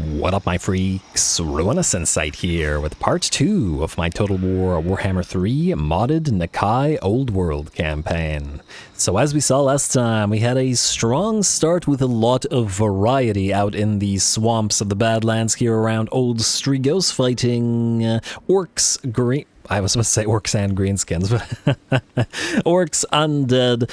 What up, my freaks? RuinusInsight here with part 2 of my Total War Warhammer 3 modded Nakai Old World campaign. So as we saw last time, we had a strong start with a lot of variety out in the swamps of the Badlands here around Old Strigos, fighting orcs, I was supposed to say orcs and greenskins, but orcs, undead,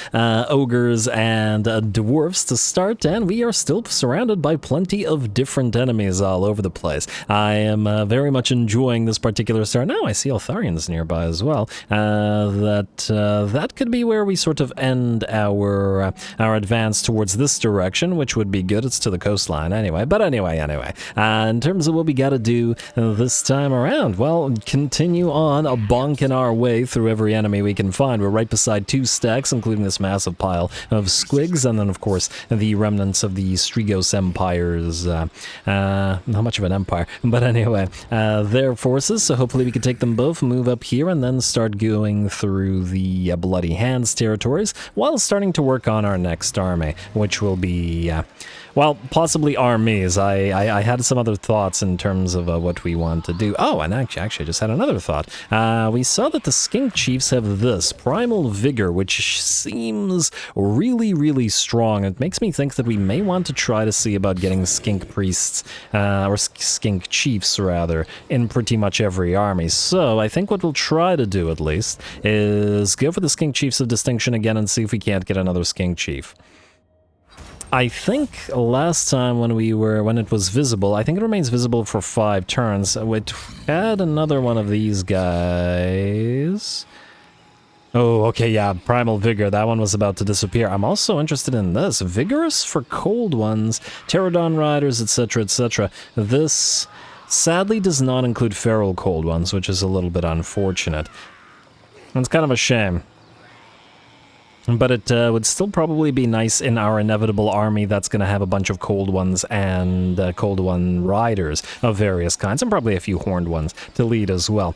ogres, and dwarves to start, and we are still surrounded by plenty of different enemies all over the place. I am very much enjoying this particular start. Now I see Altharians nearby as well. That could be where we sort of end our advance towards this direction, which would be good. It's to the coastline anyway. But anyway. In terms of what we got to do this time around, well, continue on bonking our way through every enemy we can find. We're right beside 2 stacks, including this massive pile of squigs, and then of course the remnants of the Strigos Empire's, not much of an empire, but anyway, their forces, so hopefully we can take them both, move up here, and then start going through the Bloody Hands territories, while starting to work on our next army, which will be, well, possibly armies. I had some other thoughts in terms of what we want to do. Oh, and actually I just had another thought. We saw that the Skink Chiefs have this, Primal Vigor, which seems really strong. It makes me think that we may want to try to see about getting Skink Priests, or Skink Chiefs, rather, in pretty much every army. So I think what we'll try to do, at least, is go for the Skink Chiefs of Distinction again and see if we can't get another Skink Chief. I think last time when it was visible, I think it remains visible for 5 turns. We'd had another one of these guys. Oh, okay, yeah, Primal Vigor, that one was about to disappear. I'm also interested in this. Vigorous for cold ones, Pterodon Riders, etc., etc. This sadly does not include feral cold ones, which is a little bit unfortunate. It's kind of a shame. But it would still probably be nice in our inevitable army that's going to have a bunch of cold ones and cold one riders of various kinds, and probably a few horned ones to lead as well.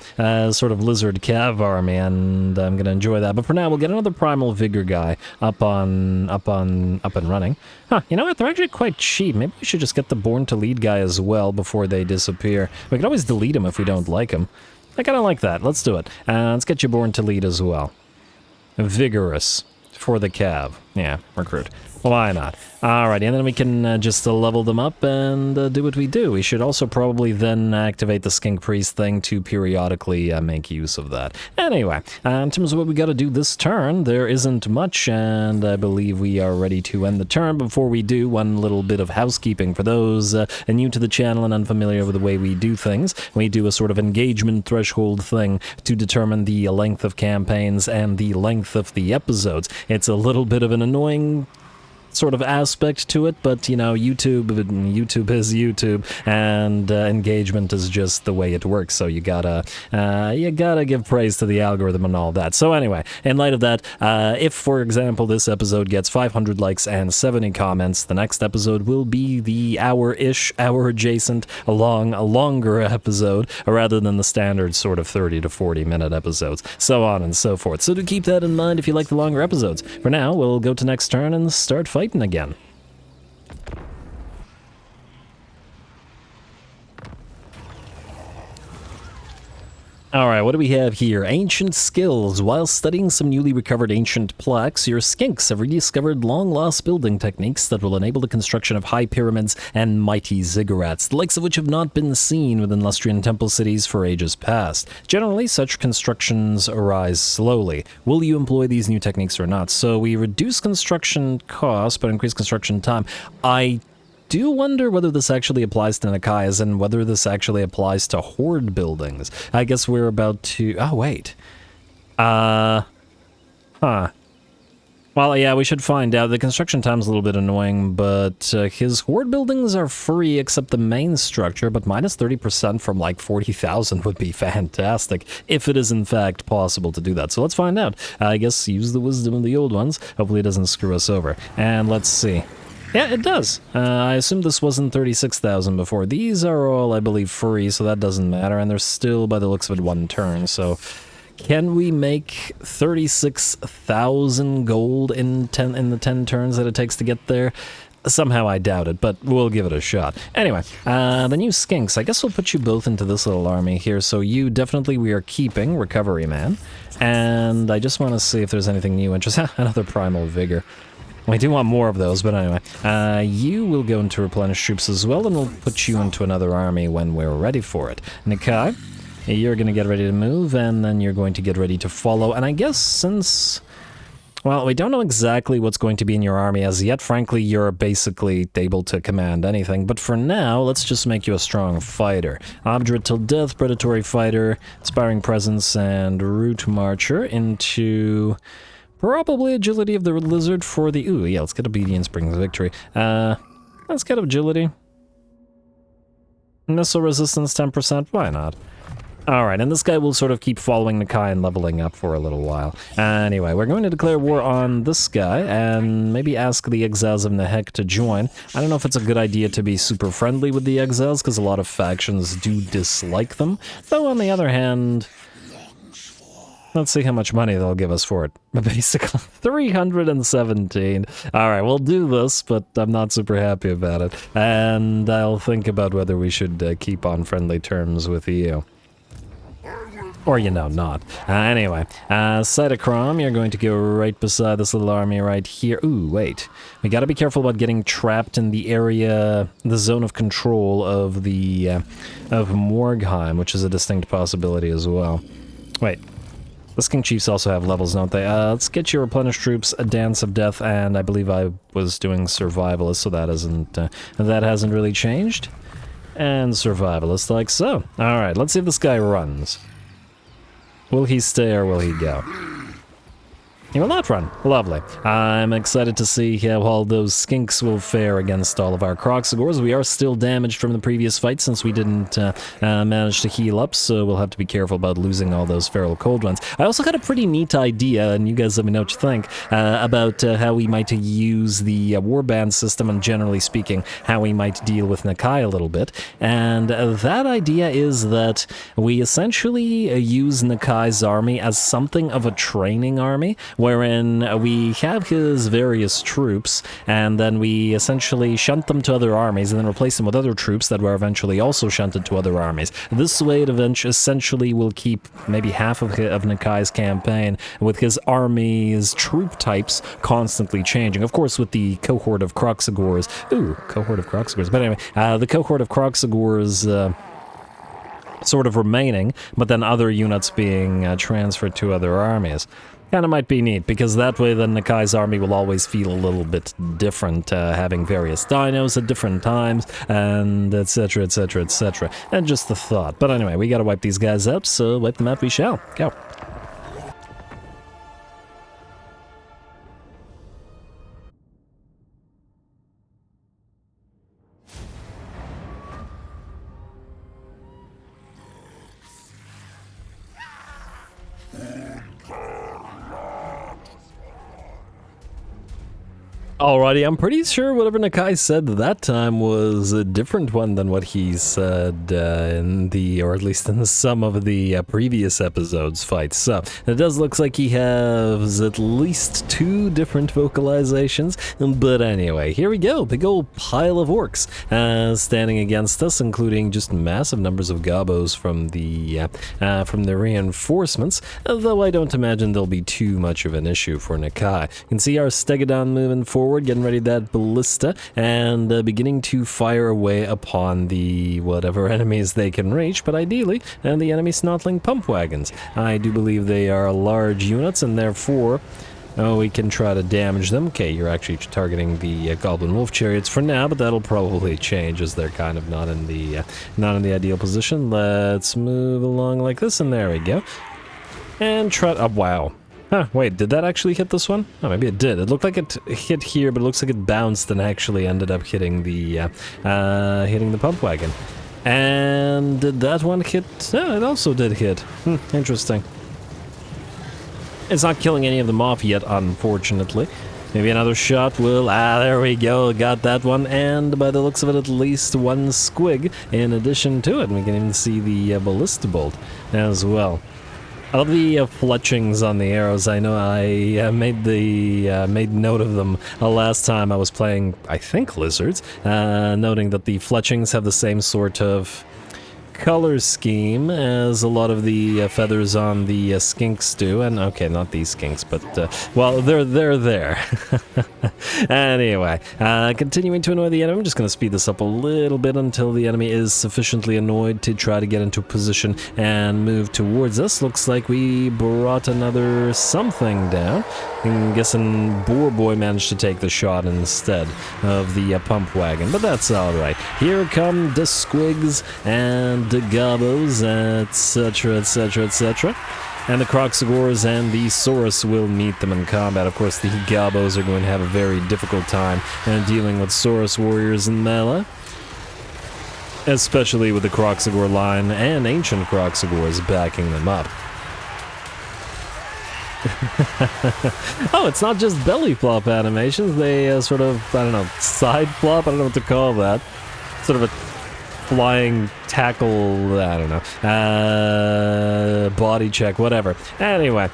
Sort of lizard cav army, and I'm going to enjoy that. But for now, we'll get another Primal Vigor guy up and running. Huh, you know what? They're actually quite cheap. Maybe we should just get the Born to Lead guy as well before they disappear. We can always delete him if we don't like him. I kind of like that. Let's do it. Let's get you Born to Lead as well. Vigorous. For the cav. Yeah, recruit. Why not? Alrighty, and then we can just level them up and do what we do. We should also probably then activate the Skink Priest thing to periodically make use of that. Anyway, in terms of what we got to do this turn, there isn't much, and I believe we are ready to end the turn. Before we do, one little bit of housekeeping. For those new to the channel and unfamiliar with the way we do things, we do a sort of engagement threshold thing to determine the length of campaigns and the length of the episodes. It's a little bit of an annoying sort of aspect to it, but you know, YouTube is YouTube, and engagement is just the way it works, so you gotta give praise to the algorithm and all that. So anyway, in light of that, if for example this episode gets 500 likes and 70 comments, the next episode will be the hour-ish, hour-adjacent, a longer episode, rather than the standard sort of 30 to 40 minute episodes, so on and so forth. So do keep that in mind if you like the longer episodes. For now, we'll go to next turn and start fighting again. Alright, what do we have here? Ancient skills. While studying some newly recovered ancient plaques, your skinks have rediscovered long-lost building techniques that will enable the construction of high pyramids and mighty ziggurats, the likes of which have not been seen within Lustrian temple cities for ages past. Generally, such constructions arise slowly. Will you employ these new techniques or not? So we reduce construction cost, but increase construction time. I do wonder whether this actually applies to Nakai, and whether this actually applies to horde buildings. I guess we're about to... Oh, wait. Well, yeah, we should find out. The construction time's a little bit annoying, but his horde buildings are free except the main structure, but minus 30% from like 40,000 would be fantastic, if it is in fact possible to do that. So let's find out. I guess use the wisdom of the old ones. Hopefully it doesn't screw us over. And let's see. Yeah, it does. I assume this wasn't 36,000 before. These are all, I believe, free, so that doesn't matter, and they're still, by the looks of it, 1 turn, so... Can we make 36,000 gold in the 10 turns that it takes to get there? Somehow I doubt it, but we'll give it a shot. Anyway, the new skinks. I guess we'll put you both into this little army here. So you definitely we are keeping Recovery Man. And I just want to see if there's anything new. Interesting. Another Primal Vigor. We do want more of those, but anyway. You will go into Replenish Troops as well, and we'll put you into another army when we're ready for it. Nakai, you're going to get ready to move, and then you're going to get ready to follow. And I guess since... Well, we don't know exactly what's going to be in your army as yet. Frankly, you're basically able to command anything. But for now, let's just make you a strong fighter. Obdurate till death, predatory fighter, inspiring presence, and route marcher into probably agility of the lizard for the... Ooh, yeah, let's get obedience brings victory. Let's get agility. Missile resistance 10%, why not? Alright, and this guy will sort of keep following Nakai and leveling up for a little while. Anyway, we're going to declare war on this guy, and maybe ask the Exiles of Nehek to join. I don't know if it's a good idea to be super friendly with the Exiles, because a lot of factions do dislike them. Though, on the other hand... Let's see how much money they'll give us for it. Basically, 317. Alright, we'll do this, but I'm not super happy about it. And I'll think about whether we should keep on friendly terms with you. Or, you know, not. Anyway, Cytochrome, you're going to go right beside this little army right here. Ooh, wait. We gotta be careful about getting trapped in the area, the zone of control of the, of Morgheim, which is a distinct possibility as well. Wait. The Skink Chiefs also have levels, don't they? Let's get your Replenish Troops, a Dance of Death, and I believe I was doing Survivalist, so that hasn't really changed. And Survivalist, like so. Alright, let's see if this guy runs. Will he stay or will he go? He will not run. Lovely. I'm excited to see how all those skinks will fare against all of our Kroxigors. We are still damaged from the previous fight since we didn't manage to heal up, so we'll have to be careful about losing all those feral cold ones. I also got a pretty neat idea, and you guys let me know what you think, about how we might use the Warband system, and generally speaking, how we might deal with Nakai a little bit. And that idea is that we essentially use Nakai's army as something of a training army, wherein we have his various troops, and then we essentially shunt them to other armies, and then replace them with other troops that were eventually also shunted to other armies. This way it essentially will keep maybe half of Nakai's campaign with his army's troop types constantly changing. Of course, with the cohort of Kroxigors. Ooh, cohort of Kroxigors. But anyway, the cohort of Kroxigors... sort of remaining, but then other units being transferred to other armies. Kinda might be neat, because that way then Nakai's army will always feel a little bit different, having various dinos at different times, and etc, etc, etc. And just the thought. But anyway, we gotta wipe these guys out, so wipe them out we shall. Go. Alrighty, I'm pretty sure whatever Nakai said that time was a different one than what he said in the, or at least in some of the previous episodes fights. So, it does look like he has at least 2 different vocalizations, but anyway, here we go, big old pile of orcs standing against us, including just massive numbers of gobos from the reinforcements, though I don't imagine there'll be too much of an issue for Nakai. You can see our Stegodon moving forward, getting ready that ballista, and beginning to fire away upon the whatever enemies they can reach, but ideally, the enemy Snotling pump wagons. I do believe they are large units, and therefore, we can try to damage them. Okay, you're actually targeting the Goblin Wolf Chariots for now, but that'll probably change as they're kind of not in the ideal position. Let's move along like this, and there we go. And try. Oh, wow. Huh, wait, did that actually hit this one? Oh, maybe it did. It looked like it hit here, but it looks like it bounced and actually ended up hitting the pump wagon. And did that one hit? No, it also did hit. Interesting. It's not killing any of them off yet, unfortunately. Maybe another shot will... there we go, got that one, and by the looks of it, at least 1 squig in addition to it. We can even see the ballista bolt as well. I love the fletchings on the arrows. I know I made note of them last time I was playing, I think, Lizards, noting that the fletchings have the same sort of color scheme as a lot of the feathers on the skinks do. And okay, not these skinks, but well, they're there. Anyway, continuing to annoy the enemy. I'm just going to speed this up a little bit until the enemy is sufficiently annoyed to try to get into position and move towards us. Looks like we brought another something down. I'm guessing Boar Boy managed to take the shot instead of the pump wagon, but that's alright. Here come the squigs and the gobos, etc, etc, etc. And the Kroxigors and the Saurus will meet them in combat. Of course, the gobos are going to have a very difficult time dealing with Saurus warriors in melee, especially with the Kroxigor line and ancient Kroxigors backing them up. Oh, it's not just belly flop animations. They sort of, I don't know, side flop? I don't know what to call that. Sort of a flying tackle, I don't know, body check, whatever. Anyway,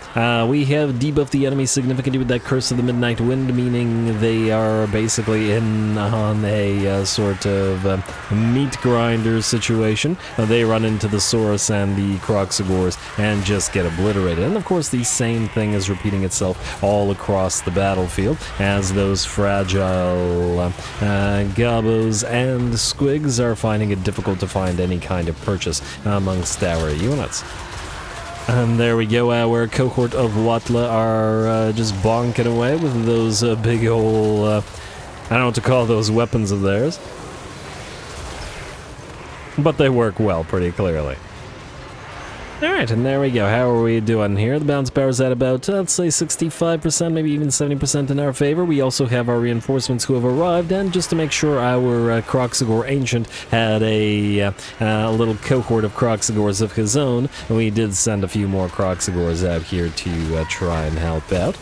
we have debuffed the enemy significantly with that Curse of the Midnight Wind, meaning they are basically in on a sort of meat grinder situation. They run into the Saurus and the Kroxigors and just get obliterated. And of course, the same thing is repeating itself all across the battlefield as those fragile gobos and squigs are finding it difficult to find any kind of purchase amongst our units. And there we go, our cohort of Watla are just bonking away with those big ol', I don't know what to call those weapons of theirs. But they work well, pretty clearly. Alright, and there we go. How are we doing here? The bounce power's at about, let's say 65%, maybe even 70% in our favor. We also have our reinforcements who have arrived, and just to make sure our Kroxigor Ancient had a little cohort of Kroxigors of his own, we did send a few more Kroxigors out here to try and help out.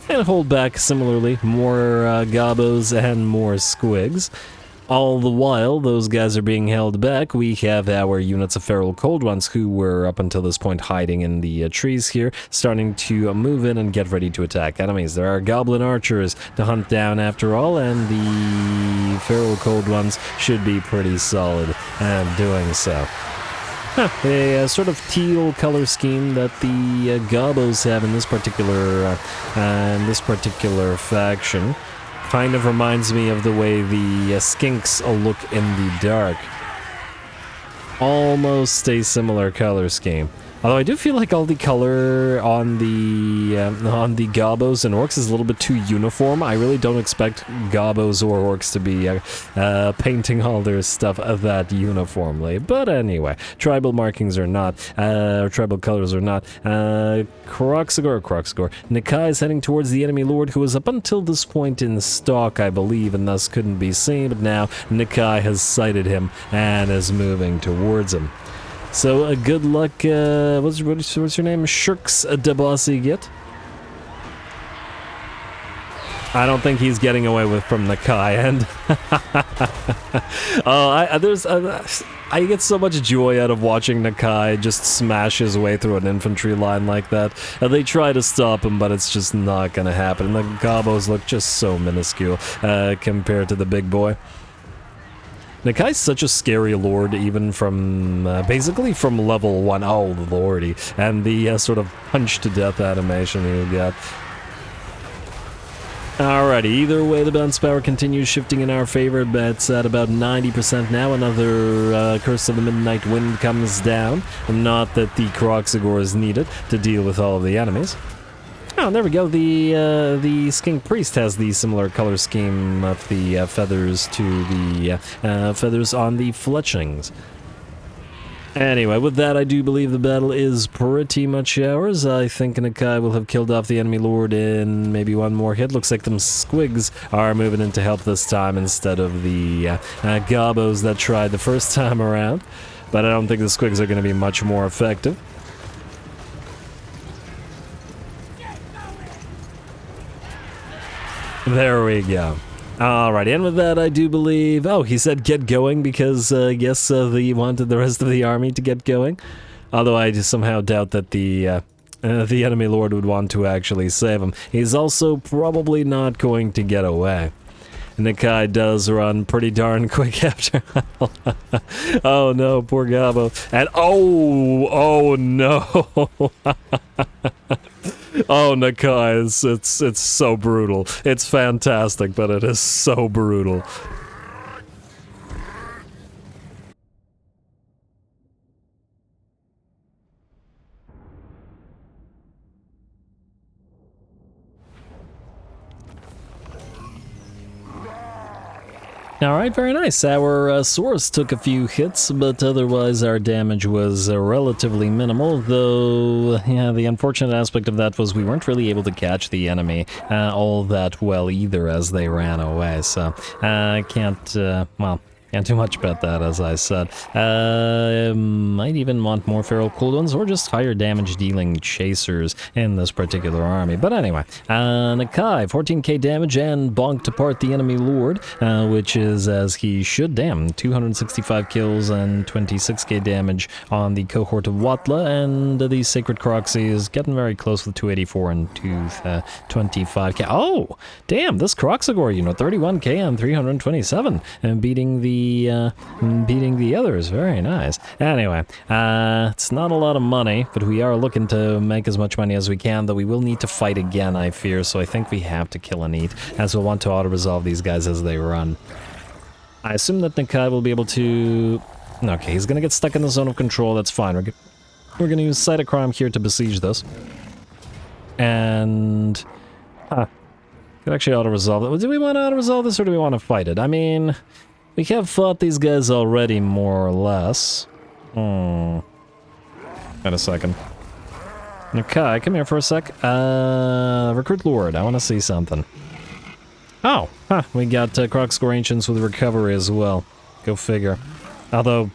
And hold back, similarly, more gobos and more squigs. All the while, those guys are being held back, we have our units of Feral Cold Ones who were up until this point hiding in the trees here, starting to move in and get ready to attack enemies. There are Goblin Archers to hunt down after all, and the Feral Cold Ones should be pretty solid at doing so. A sort of teal color scheme that the Gobos have in this particular faction. Kind of reminds me of the way the skinks look in the dark. Almost a similar color scheme. Although I do feel like all the color on the gobos and orcs is a little bit too uniform. I really don't expect gobos or orcs to be painting all their stuff that uniformly. But anyway, tribal markings or not, tribal colors or not, Kroxigor, Nakai is heading towards the enemy lord, who was up until this point in stalk, I believe, and thus couldn't be seen. But now Nakai has sighted him and is moving towards him. So, good luck, what's your name? Shirks Debossi Git? I don't think he's getting away from Nakai, and I get so much joy out of watching Nakai just smash his way through an infantry line like that. They try to stop him, but it's just not gonna happen. And the gobos look just so minuscule compared to the big boy. Nakai's such a scary lord, even from, basically from level 1. Oh, lordy. And the sort of punch to death animation you got. Alrighty, either way, the bounce power continues shifting in our favor, but it's at about 90% now. Another Curse of the Midnight Wind comes down. Not that the Kroxigor is needed to deal with all of the enemies. Oh, there we go. The Skink Priest has the similar color scheme of the feathers to the feathers on the fletchings. Anyway, with that, I do believe the battle is pretty much ours. I think Nakai will have killed off the enemy lord in maybe one more hit. Looks like them squigs are moving in to help this time instead of the gobos that tried the first time around. But I don't think the squigs are going to be much more effective. There we go. Alright, and with that, I do believe... Oh, he said get going because, I guess he wanted the rest of the army to get going. Although I just somehow doubt that the enemy lord would want to actually save him. He's also probably not going to get away. Nakai does run pretty darn quick after. Oh no, poor Gabo. And oh no. Oh, Nakai, it's so brutal. It's fantastic, but it is so brutal. Alright, very nice. Our source took a few hits, but otherwise our damage was relatively minimal, though, yeah, the unfortunate aspect of that was we weren't really able to catch the enemy all that well either as they ran away, so I can't, well, can't do much about that, as I said. Might even want more feral cold ones, or just higher damage dealing chasers in this particular army. But anyway, Nakai, 14k damage and bonked apart the enemy lord, which is as he should. Damn, 265 kills and 26k damage on the cohort of Watla, and the Sacred Croxy is getting very close with 284 and 225k. Oh, damn, this Croxagore unit, 31k and 327, and beating the others. Very nice. Anyway, it's not a lot of money, but we are looking to make as much money as we can, though we will need to fight again, I fear, so I think we have to kill and eat, as we'll want to auto-resolve these guys as they run. I assume that Nakai will be able to... Okay, he's gonna get stuck in the zone of control, that's fine. We're gonna use Site of Crime here to besiege this. And... could actually auto-resolve it. Do we want to auto-resolve this, or do we want to fight it? I mean... We have fought these guys already, more or less. Wait a second. Okay, come here for a sec. Recruit Lord, I want to see something. Oh, we got Croc Score Ancients with recovery as well. Go figure. Although,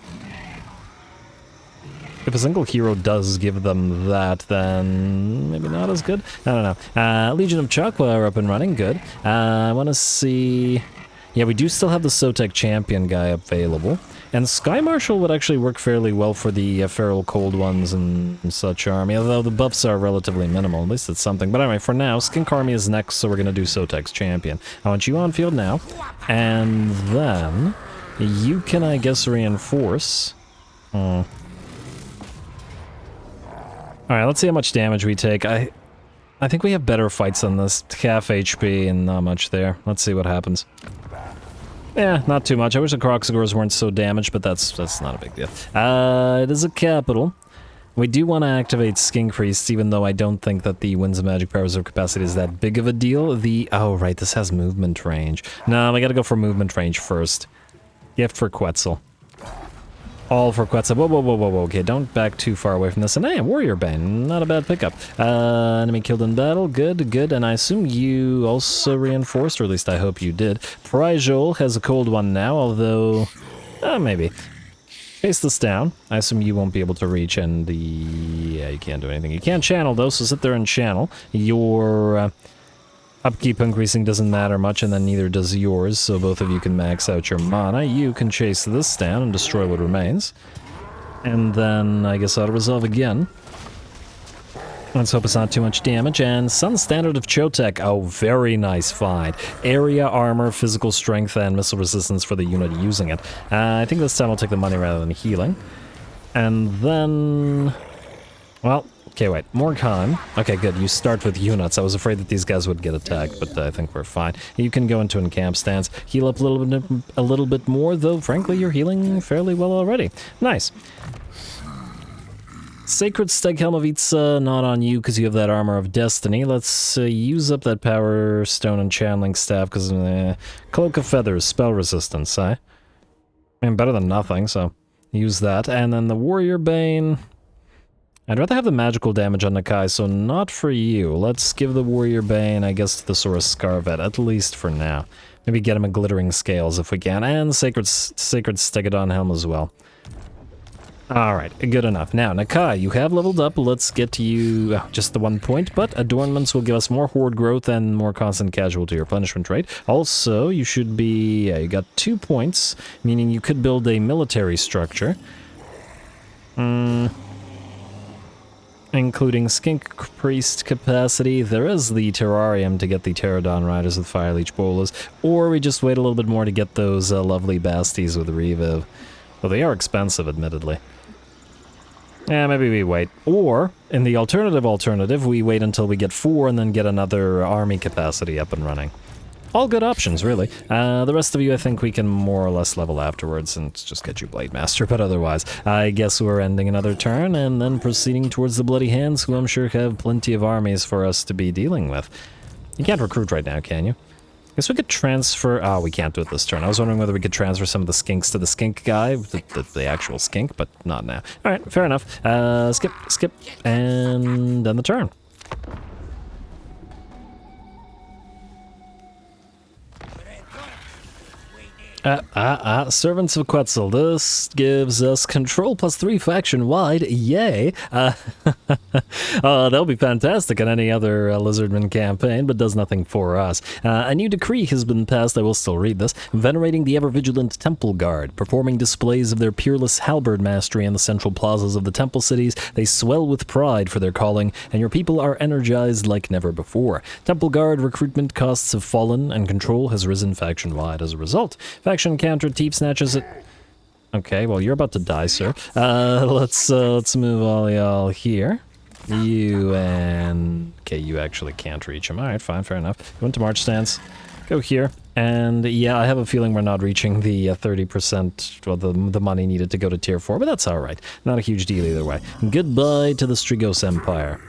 if a single hero does give them that, then maybe not as good? I don't know. Legion of Chakwa are up and running, good. I want to see... Yeah, we do still have the Sotek Champion guy available. And Sky Marshal would actually work fairly well for the Feral Cold Ones and such army, although the buffs are relatively minimal. At least it's something. But anyway, for now, Skink Army is next, so we're going to do Sotek's Champion. I want you on field now. And then you can, I guess, reinforce. Alright, let's see how much damage we take. I think we have better fights than this. Half HP and not much there. Let's see what happens. Yeah, not too much. I wish the Croxagores weren't so damaged, but that's not a big deal. It is a capital. We do want to activate Skink Priests, even though I don't think that the Winds of Magic Power Reserve capacity is that big of a deal. Oh, right, this has movement range. No, we gotta go for movement range first. Gift for Quetzal. All for Quetzal. Whoa. Okay, don't back too far away from this. And hey, Warrior Bane. Not a bad pickup. Enemy killed in battle. Good. And I assume you also reinforced, or at least I hope you did. Pryjol has a cold one now, although... maybe. Chase this down. I assume you won't be able to reach, and yeah, you can't do anything. You can't channel, though, so sit there and channel. Your... upkeep increasing doesn't matter much, and then neither does yours, so both of you can max out your mana. You can chase this down and destroy what remains. And then, I guess, auto-resolve again. Let's hope it's not too much damage. And Sun Standard of Chotek. Oh, very nice find. Area, armor, physical strength, and missile resistance for the unit using it. I think this time I'll take the money rather than healing. And then... Well... Okay, wait. More con. Okay, good. You start with units. I was afraid that these guys would get attacked, but I think we're fine. You can go into an encamp stance. Heal up a little bit more, though frankly you're healing fairly well already. Nice. Sacred Steghelm of Itza, not on you because you have that Armor of Destiny. Let's use up that Power Stone and Channeling Staff because Cloak of Feathers, spell resistance, I mean, better than nothing, so use that. And then the Warrior Bane... I'd rather have the magical damage on Nakai, so not for you. Let's give the Warrior Bane, I guess, to the Saurus Scarvet, at least for now. Maybe get him a Glittering Scales if we can, and Sacred Stegodon Helm as well. Alright, good enough. Now, Nakai, you have leveled up. Let's get to you just the 1 point, but Adornments will give us more Horde growth and more constant casualty replenishment rate. Also, you should be... you got 2 points, meaning you could build a military structure. including Skink Priest capacity. There is the Terrarium to get the Pterodon Riders with Fire Leech Bolas, or we just wait a little bit more to get those lovely Basties with Reviv. Well, they are expensive, admittedly. Yeah, maybe we wait. Or, in the alternative, we wait until we get 4 and then get another army capacity up and running. All good options, really. The rest of you, I think we can more or less level afterwards and just get you Blade Master, but otherwise, I guess we're ending another turn and then proceeding towards the Bloody Hands, who I'm sure have plenty of armies for us to be dealing with. You can't recruit right now, can you? Guess we could transfer... Oh, we can't do it this turn. I was wondering whether we could transfer some of the skinks to the skink guy, the actual skink, but not now. Alright, fair enough. Skip, and then the turn. Servants of Quetzal. This gives us control +3 faction-wide. Yay! That'll be fantastic in any other Lizardmen campaign, but does nothing for us. A new decree has been passed, I will still read this, venerating the ever-vigilant Temple Guard, performing displays of their peerless halberd mastery in the central plazas of the temple cities. They swell with pride for their calling, and your people are energized like never before. Temple Guard recruitment costs have fallen, and control has risen faction-wide as a result. Faction counter Teep snatches it. Okay, well, you're about to die, sir. Let's move all y'all here. You and... Okay, you actually can't reach him. Alright, fine, fair enough. Go into March stance. Go here. And yeah, I have a feeling we're not reaching the 30%, well, the money needed to go to tier 4, but that's alright. Not a huge deal either way. Goodbye to the Strigos Empire.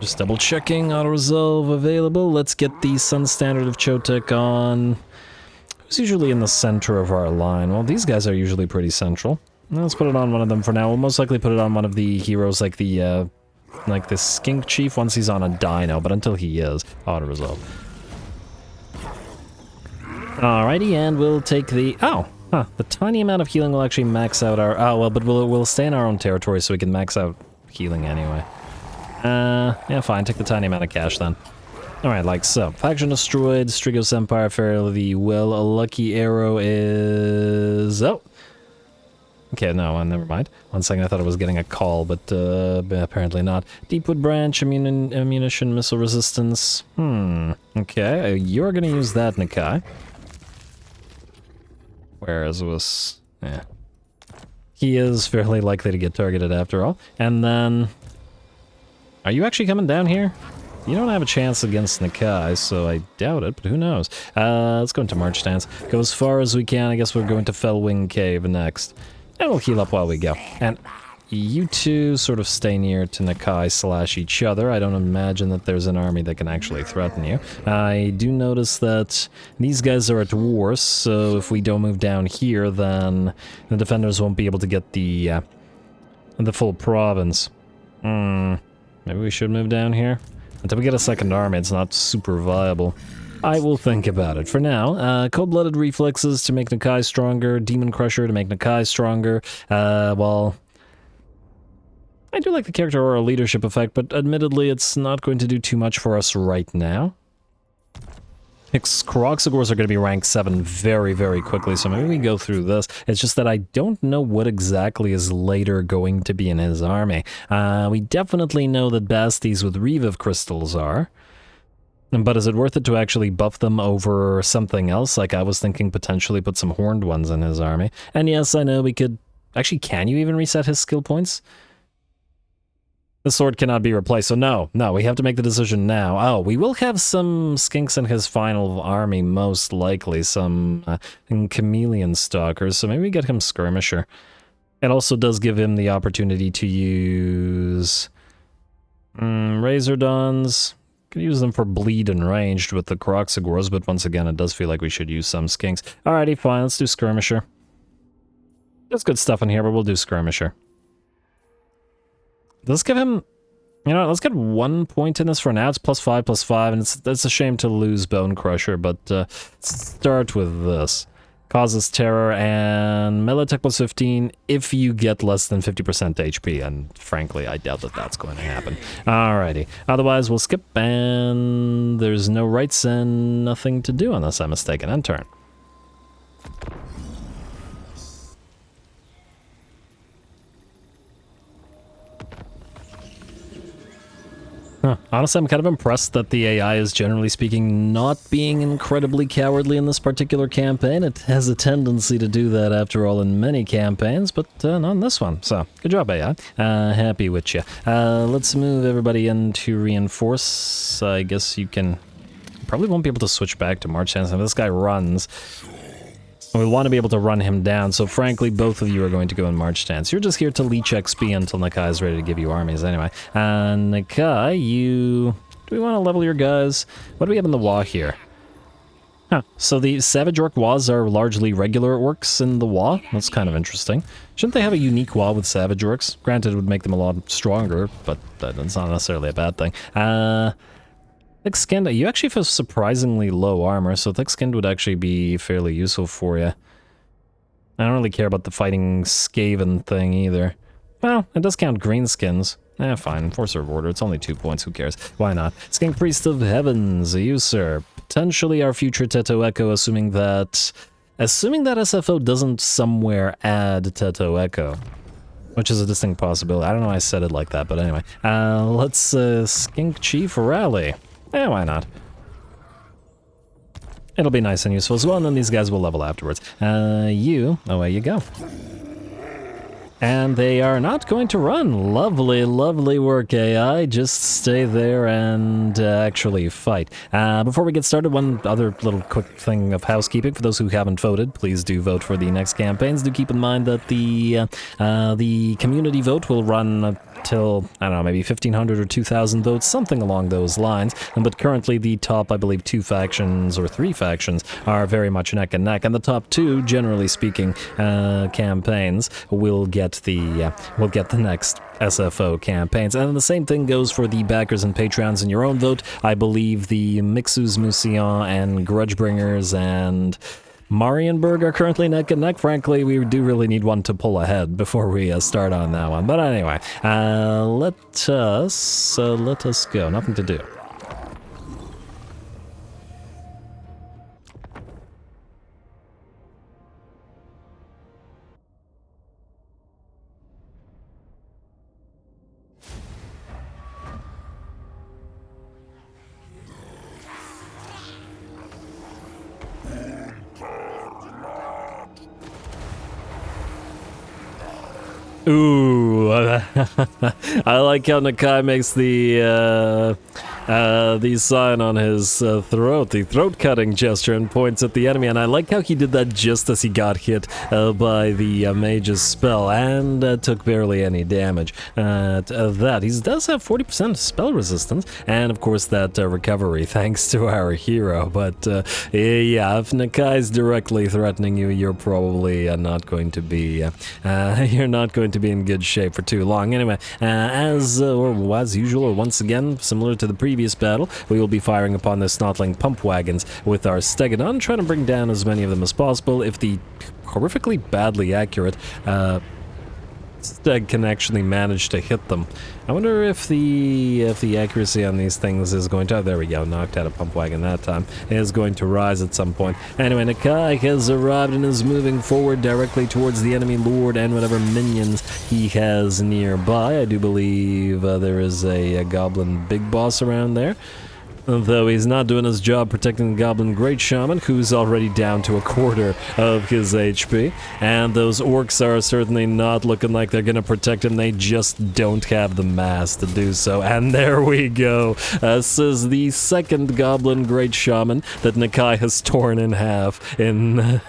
Just double checking, auto resolve available. Let's get the Sun Standard of Chotek on. Who's usually in the center of our line? Well, these guys are usually pretty central. Let's put it on one of them for now. We'll most likely put it on one of the heroes like the Skink Chief once he's on a dino, but until he is, auto resolve. Alrighty, and we'll take the... Oh! Huh, the tiny amount of healing will actually max out our... Oh, well, but we'll stay in our own territory so we can max out healing anyway. Yeah, fine, take the tiny amount of cash then. Alright, like so. Faction destroyed, Strigos Empire fairly well. A lucky arrow is... Oh! Okay, no, never mind. One second, I thought I was getting a call, but apparently not. Deepwood Branch, ammunition, missile resistance. Okay, you're gonna use that, Nakai. Whereas was... Yeah. He is fairly likely to get targeted after all. And then... Are you actually coming down here? You don't have a chance against Nakai, so I doubt it, but who knows. Let's go into March stance. Go as far as we can. I guess we're going to Fellwing Cave next. And we'll heal up while we go. And you two sort of stay near to Nakai / each other. I don't imagine that there's an army that can actually threaten you. I do notice that these guys are at war, so if we don't move down here, then the defenders won't be able to get the full province. Maybe we should move down here? Until we get a second army, it's not super viable. I will think about it. For now, Cold-Blooded Reflexes to make Nakai stronger, Demon Crusher to make Nakai stronger. Well, I do like the character aura leadership effect, but admittedly it's not going to do too much for us right now. KROAK are going to be rank 7 very, very quickly, so maybe we go through this. It's just that I don't know what exactly is later going to be in his army. We definitely know that Basties with Reviv crystals are. But is it worth it to actually buff them over something else? Like I was thinking potentially put some horned ones in his army. And yes, I know we could... Actually, can you even reset his skill points? The sword cannot be replaced, so no, we have to make the decision now. Oh, we will have some skinks in his final army, most likely, some chameleon stalkers, so maybe we get him skirmisher. It also does give him the opportunity to use Razordons. Could use them for bleed and ranged with the KROAK, but once again, it does feel like we should use some skinks. Alrighty, fine, let's do skirmisher. There's good stuff in here, but we'll do skirmisher. Let's give him, you know, let's get 1 point in this for now. It's +5/+5, and it's a shame to lose Bone Crusher, but start with this. Causes terror, and melee tech +15 if you get less than 50% HP, and frankly, I doubt that that's going to happen. Alrighty. Otherwise, we'll skip, and there's no rights and nothing to do unless I'm mistaken. End turn. Honestly, I'm kind of impressed that the AI is, generally speaking, not being incredibly cowardly in this particular campaign. It has a tendency to do that, after all, in many campaigns, but not in this one. So, good job, AI. Happy with you. Let's move everybody into reinforce. I guess you can... Probably won't be able to switch back to march stance. If this guy runs, we want to be able to run him down, so frankly, both of you are going to go in march stance. You're just here to leech XP until Nakai is ready to give you armies anyway. Nakai, you... Do we want to level your guys? What do we have in the WA here? Huh. So the Savage Orc WAs are largely regular orcs in the WA? That's kind of interesting. Shouldn't they have a unique WA with Savage Orcs? Granted, it would make them a lot stronger, but that's not necessarily a bad thing. Thick-skinned, you actually have surprisingly low armor, so thick-skinned would actually be fairly useful for you. I don't really care about the fighting Skaven thing either. Well, it does count greenskins. Fine, Enforcer of Order, it's only 2 points, who cares? Why not? Skink Priest of Heavens, you, sir. Potentially our future Teto Echo, assuming that SFO doesn't somewhere add Teto Echo. Which is a distinct possibility. I don't know why I said it like that, but anyway. Let's Skink Chief Rally. Why not? It'll be nice and useful as well, and then these guys will level afterwards. Away you go. And they are not going to run. Lovely, lovely work, AI. Just stay there and actually fight. Before we get started, one other little quick thing of housekeeping. For those who haven't voted, please do vote for the next campaigns. Do keep in mind that the community vote will run till, I don't know, maybe 1,500 or 2,000 votes, something along those lines. But currently the top, I believe, 2 factions or 3 factions are very much neck and neck, and the top 2, generally speaking, campaigns will get the next SFO campaigns. And the same thing goes for the backers and patrons in your own vote. I believe the Mixus, Musion, and Grudgebringers and Marienburg are currently neck and neck. Frankly, we do really need one to pull ahead before we start on that one. But anyway, let us go. Nothing to do. Ooh, I like how Nakai makes the sign on his throat, the throat-cutting gesture, and points at the enemy, and I like how he did that just as he got hit by the mage's spell, and took barely any damage. That, he does have 40% spell resistance, and of course that recovery, thanks to our hero, but yeah, if Nakai's directly threatening you, you're probably not going to be, you're not going to be in good shape for too long. Anyway, as usual, or once again, similar to the previous battle, we will be firing upon the snotling pump wagons with our Stegodon, trying to bring down as many of them as possible. If the horrifically badly accurate Steg can actually manage to hit them. I wonder if the accuracy on these things is going to... there we go, knocked out a pump wagon that time. Is going to rise at some point. Anyway, Nakai has arrived and is moving forward directly towards the enemy lord and whatever minions he has nearby. I do believe there is a goblin big boss around there. Though he's not doing his job protecting the Goblin Great Shaman, who's already down to a quarter of his HP. And those orcs are certainly not looking like they're gonna protect him, they just don't have the mass to do so. And there we go. This is the second Goblin Great Shaman that Nakai has torn in half in,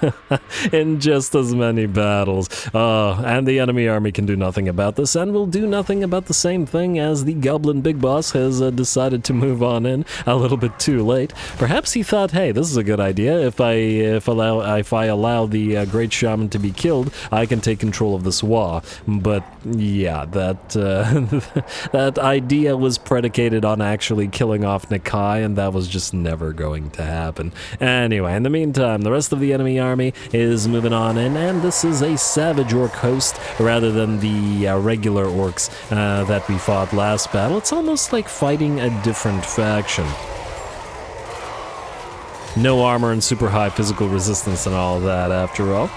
in just as many battles. And the enemy army can do nothing about this, and will do nothing about the same thing as the Goblin Big Boss has decided to move on in. A little bit too late. Perhaps he thought, hey, this is a good idea. If I allow the Great Shaman to be killed, I can take control of this Wa. But yeah, that that idea was predicated on actually killing off Nakai, and that was just never going to happen. Anyway, in the meantime, the rest of the enemy army is moving on in, and this is a Savage Orc host rather than the regular orcs that we fought last battle. It's almost like fighting a different faction. No armor and super high physical resistance and all that, after all.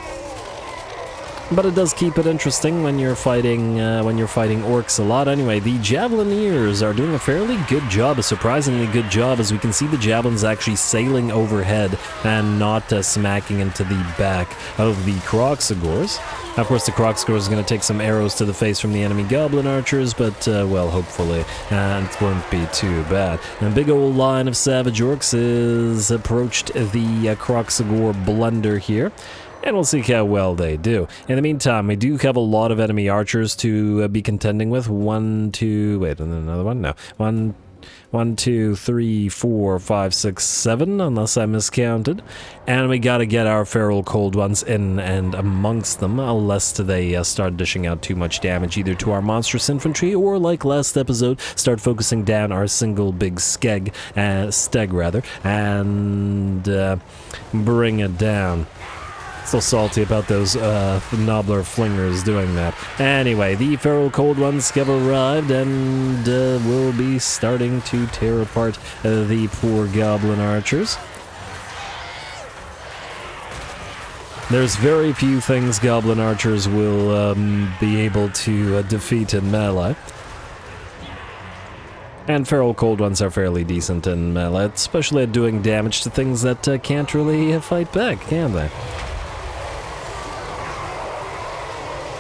But it does keep it interesting when you're fighting orcs a lot. Anyway, the Javelineers are doing a fairly good job, a surprisingly good job, as we can see the javelins actually sailing overhead and not smacking into the back of the Kroaksagors. Of course, the Kroaksagors is going to take some arrows to the face from the enemy goblin archers, but, well, hopefully, it won't be too bad. And a big old line of savage orcs is approached the Kroaksagor blunder here. And we'll see how well they do. In the meantime, we do have a lot of enemy archers to be contending with. 1, 2, wait, and then another one? No. 1, 2, 3, 4, 5, 6, 7, unless I miscounted. And we gotta get our feral cold ones in and amongst them, lest they start dishing out too much damage either to our monstrous infantry or, like last episode, start focusing down our single big steg rather, and bring it down. Still salty about those Nobbler Flingers doing that. Anyway, the feral cold ones have arrived and will be starting to tear apart the poor goblin archers. There's very few things goblin archers will be able to defeat in melee. And feral cold ones are fairly decent in melee, especially at doing damage to things that can't really fight back, can they?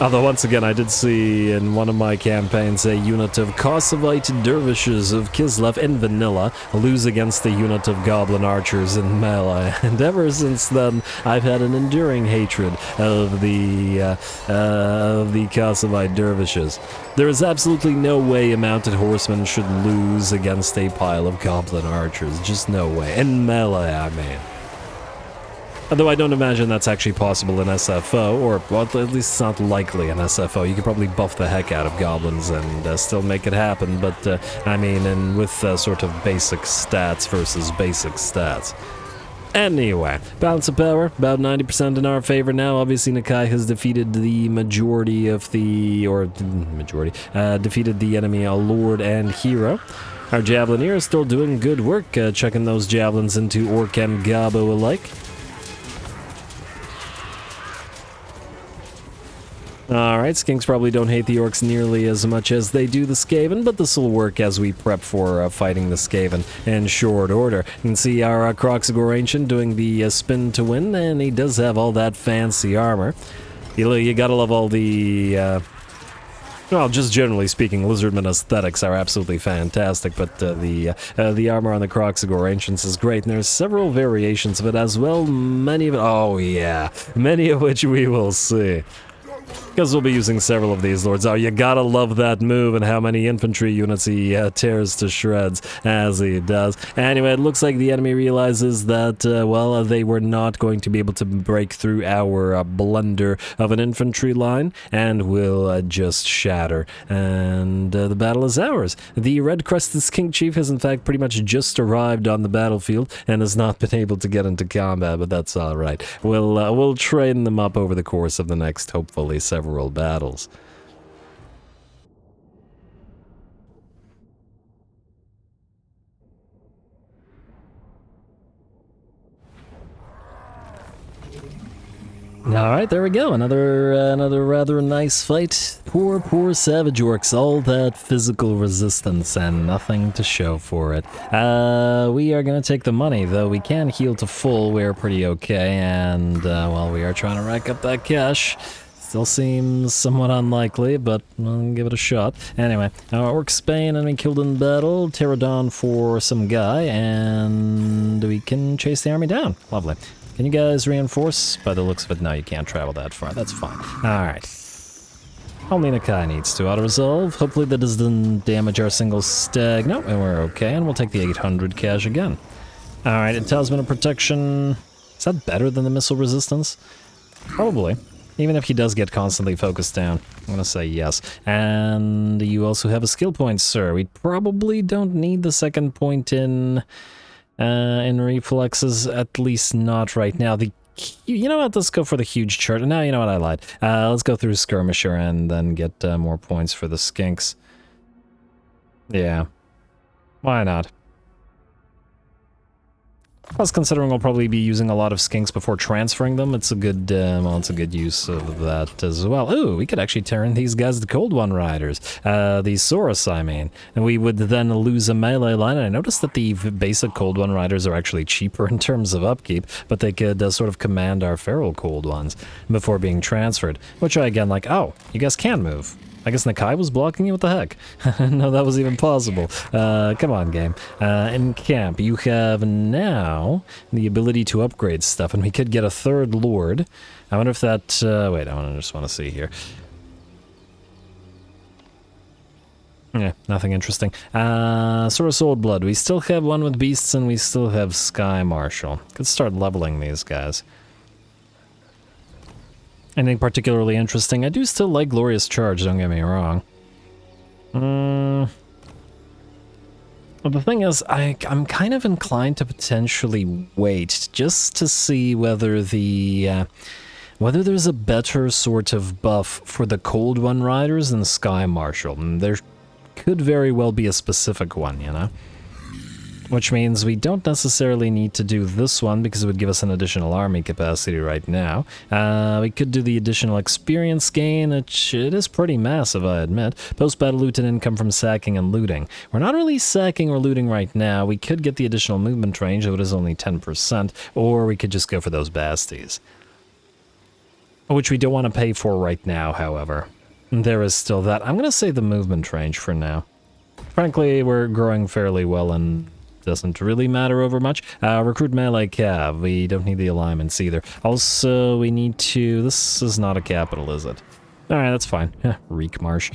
Although, once again, I did see in one of my campaigns a unit of Kosovoite dervishes of Kislev in vanilla lose against the unit of goblin archers in melee. And ever since then, I've had an enduring hatred of the Kosovite dervishes. There is absolutely no way a mounted horseman should lose against a pile of goblin archers. Just no way. In melee, I mean. Although I don't imagine that's actually possible in SFO, or well, at least it's not likely in SFO. You could probably buff the heck out of goblins and still make it happen, but I mean, and with sort of basic stats versus basic stats. Anyway, balance of power, about 90% in our favor now. Obviously, Nakai has defeated the majority of the, defeated the enemy, a lord and hero. Our Javelineer is still doing good work, chucking those javelins into Orc and Gabo alike. Alright, Skinks probably don't hate the Orcs nearly as much as they do the Skaven, but this will work as we prep for fighting the Skaven in short order. You can see our Kroaksagor Ancient doing the spin to win, and he does have all that fancy armor. You gotta love all the... well, just generally speaking, Lizardmen aesthetics are absolutely fantastic, but the armor on the Kroaksagor Ancients is great, and there's several variations of it as well, many of which we will see. Because we'll be using several of these lords. Oh, you gotta love that move and how many infantry units he tears to shreds as he does. Anyway, it looks like the enemy realizes that, well, they were not going to be able to break through our blunder of an infantry line and will just shatter. And the battle is ours. The red-crested Skink Chief has in fact pretty much just arrived on the battlefield and has not been able to get into combat, but that's alright. We'll train them up over the course of the next, hopefully, several battles. Alright, there we go. Another rather nice fight. Poor savage orcs. All that physical resistance and nothing to show for it. We are gonna take the money, though we can heal to full. We're pretty okay, and, well, we are trying to rack up that cash. Still seems somewhat unlikely, but we'll give it a shot. Anyway, our Orc Spain enemy killed in battle, Pterodon for some guy, and we can chase the army down. Lovely. Can you guys reinforce? By the looks of it, no, you can't travel that far. That's fine. Alright. Only Nakai needs to auto-resolve. Hopefully that doesn't damage our single stag. No, and we're okay, and we'll take the 800 cash again. Alright, a Talisman of Protection. Is that better than the missile resistance? Probably. Even if he does get constantly focused down. I'm gonna say yes. And you also have a skill point, sir. We probably don't need the second point in reflexes, at least not right now. You know what, let's go for the huge chart. No, you know what, I lied. Let's go through Skirmisher and then get more points for the Skinks. Yeah. Why not? Plus, considering we'll probably be using a lot of skinks before transferring them, it's a good, well, it's a good use of that as well. Ooh, we could actually turn these guys to Cold One Riders. These Saurus, I mean. And we would then lose a melee line. And I noticed that the basic Cold One Riders are actually cheaper in terms of upkeep, but they could sort of command our feral Cold Ones before being transferred. Which I, again, like, oh, you guys can move. I guess Nakai was blocking you? What the heck? I didn't know that was even possible. Come on, game. In camp, you have now the ability to upgrade stuff, and we could get a third lord. I wonder if that... wait, I just want to see here. Yeah, nothing interesting. Sort of Soul Blood. We still have one with beasts, and we still have Sky Marshal. Could start leveling these guys. Anything particularly interesting? I do still like Glorious Charge, don't get me wrong. Well, the thing is, I'm kind of inclined to potentially wait, just to see whether the... whether there's a better sort of buff for the Cold One Riders than Sky Marshal. There could very well be a specific one, you know? Which means we don't necessarily need to do this one because it would give us an additional army capacity right now. We could do the additional experience gain, which it is pretty massive, I admit. Post-battle loot and income from sacking and looting. We're not really sacking or looting right now. We could get the additional movement range, though it is only 10%, or we could just go for those basties. Which we don't want to pay for right now, however. There is still that. I'm going to say the movement range for now. Frankly, we're growing fairly well and doesn't really matter over much. Recruit melee cav. We don't need the alignments either. Also, we need to... This is not a capital, is it? Alright, that's fine. Reek Marsh.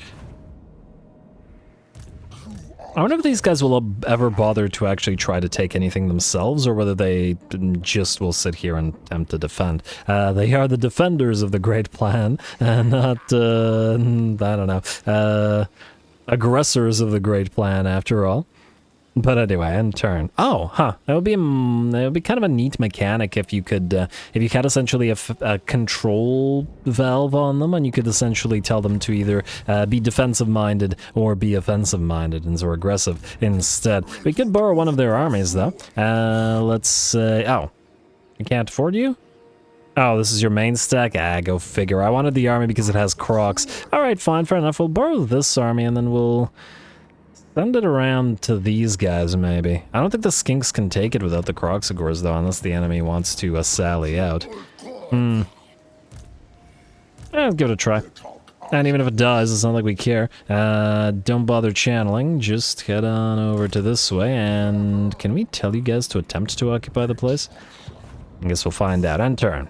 I wonder if these guys will ever bother to actually try to take anything themselves, or whether they just will sit here and attempt to defend. They are the defenders of the Great Plan, and not, I don't know, aggressors of the Great Plan, after all. But anyway, in turn. Oh, huh. That would be kind of a neat mechanic if you could, if you had essentially a control valve on them, and you could essentially tell them to either be defensive-minded or be offensive-minded and so aggressive instead. We could borrow one of their armies, though. Let's say... Oh. You can't afford you? Oh, this is your main stack? Ah, go figure. I wanted the army because it has Croaks. Alright, fine, fair enough. We'll borrow this army, and then we'll... send it around to these guys, maybe. I don't think the skinks can take it without the Croxagores, though, unless the enemy wants to sally out. Give it a try. And even if it does, it's not like we care. Don't bother channeling, just head on over to this way, and can we tell you guys to attempt to occupy the place? I guess we'll find out. End turn.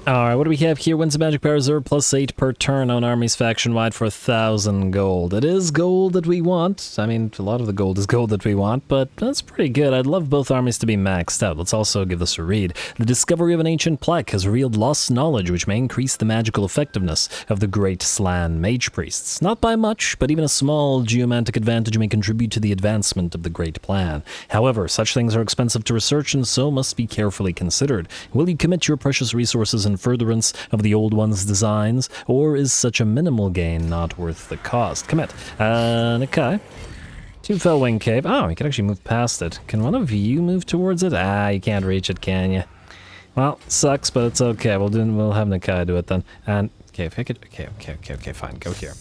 Alright, what do we have here? Wins a magic power reserve +8 per turn on armies faction-wide for 1,000 gold. It is gold that we want. I mean, a lot of the gold is gold that we want, but that's pretty good. I'd love both armies to be maxed out. Let's also give this a read. The discovery of an ancient plaque has revealed lost knowledge which may increase the magical effectiveness of the great Slan mage priests. Not by much, but even a small geomantic advantage may contribute to the advancement of the great plan. However, such things are expensive to research and so must be carefully considered. Will you commit your precious resources in furtherance of the old one's designs, or is such a minimal gain not worth the cost? Commit. Nakai. 2 Fellwing Cave. Oh, we can actually move past it. Can one of you move towards it? Ah, you can't reach it, can you? Well, sucks, but it's okay. We'll have Nakai do it then. And okay, if I could, okay, fine. Go here.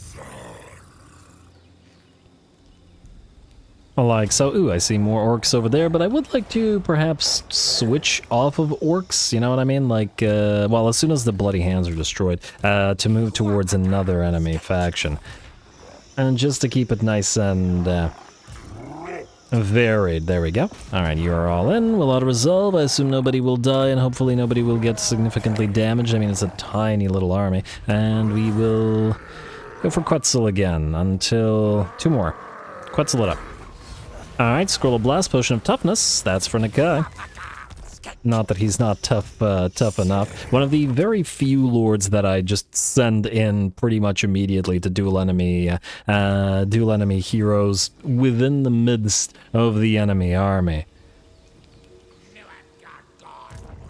Like so. Ooh, I see more orcs over there, but I would like to perhaps switch off of orcs, you know what I mean? Like, well, as soon as the bloody hands are destroyed, to move towards another enemy faction. And just to keep it nice and, varied. There we go. Alright, you are all in. We'll auto-resolve. I assume nobody will die, and hopefully nobody will get significantly damaged. I mean, it's a tiny little army. And we will go for Quetzal again until 2 more. Quetzal it up. Alright, Scroll of Blast, Potion of Toughness. That's for Nakai. Not that he's not tough enough. One of the very few lords that I just send in pretty much immediately to dual enemy heroes within the midst of the enemy army.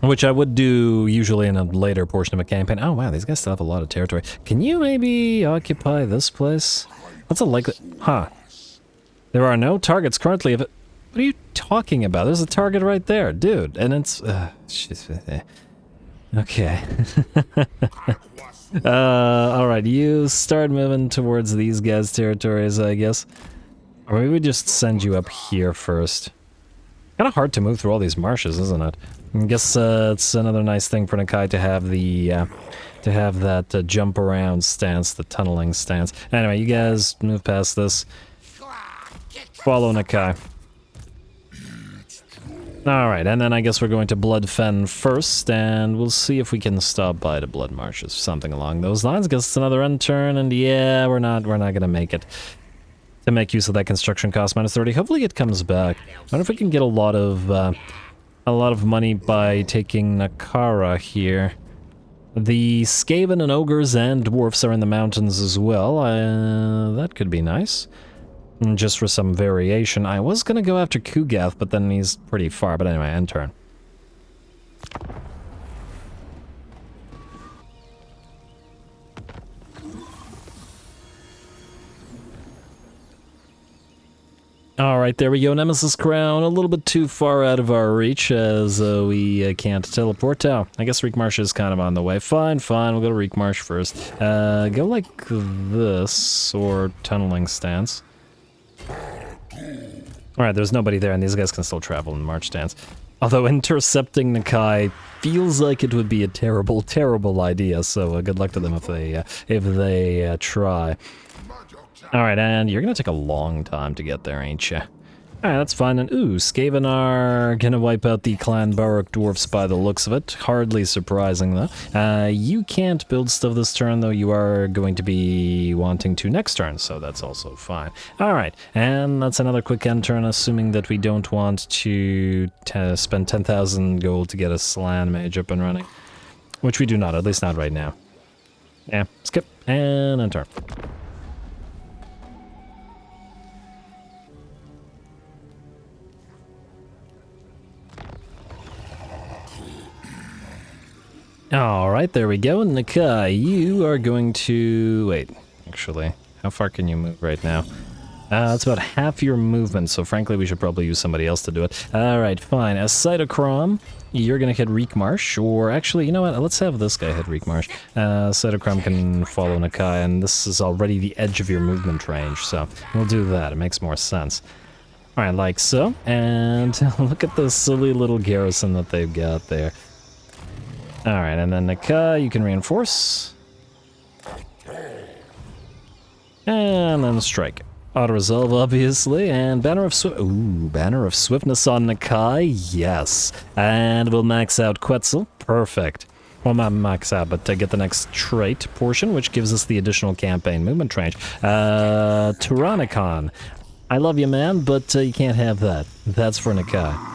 Which I would do usually in a later portion of a campaign. Oh wow, these guys still have a lot of territory. Can you maybe occupy this place? What's a likely... Huh. There are no targets currently of it. What are you talking about? There's a target right there, dude. And it's... okay. Alright, you start moving towards these guys' territories, I guess. Or maybe we just send you up here first. Kind of hard to move through all these marshes, isn't it? I guess it's another nice thing for Nakai to have the... to have that jump around stance, the tunneling stance. Anyway, you guys move past this. Follow Nakai. Alright, and then I guess we're going to Bloodfen first, and we'll see if we can stop by the Blood Marshes, something along those lines. Guess it's another end turn, and yeah, we're not gonna make it. To make use of that construction cost -30. Hopefully it comes back. I wonder if we can get a lot of money by taking Nakara here. The Skaven and Ogres and Dwarfs are in the mountains as well. That could be nice. And just for some variation. I was gonna go after Kugath, but then he's pretty far. But anyway, end turn. Alright, there we go. Nemesis Crown, a little bit too far out of our reach as we can't teleport out. I guess Reekmarsh is kind of on the way. Fine, we'll go to Reekmarsh first. Go like this, or tunneling stance. Alright, there's nobody there, and these guys can still travel in march stance. Although intercepting Nakai feels like it would be a terrible, terrible idea, so good luck to them if they try. Alright, and you're gonna take a long time to get there, ain't ya? Alright, that's fine. And ooh, Skaven are gonna wipe out the Clan Baruch Dwarfs by the looks of it. Hardly surprising, though. You can't build stuff this turn, though you are going to be wanting to next turn, so that's also fine. Alright, and that's another quick end turn, assuming that we don't want to spend 10,000 gold to get a Slan Mage up and running. Which we do not, at least not right now. Yeah, skip, and end turn. Alright, there we go. Nakai, you are going to... Wait, actually, how far can you move right now? That's about half your movement, so frankly we should probably use somebody else to do it. Alright, fine. As Cytochrome, you're gonna hit Reekmarsh, or actually, you know what, let's have this guy hit Reekmarsh. Cytochrome can follow Nakai, and this is already the edge of your movement range, so we'll do that, it makes more sense. Alright, like so, and look at this silly little garrison that they've got there. Alright, and then Nakai, you can reinforce. And then strike. Auto-resolve, obviously, and Banner of Banner of Swiftness on Nakai, yes. And we'll max out Quetzal, perfect. Well, not max out, but get the next trait portion, which gives us the additional campaign movement range. Tyrannicon, I love you, man, but you can't have that. That's for Nakai.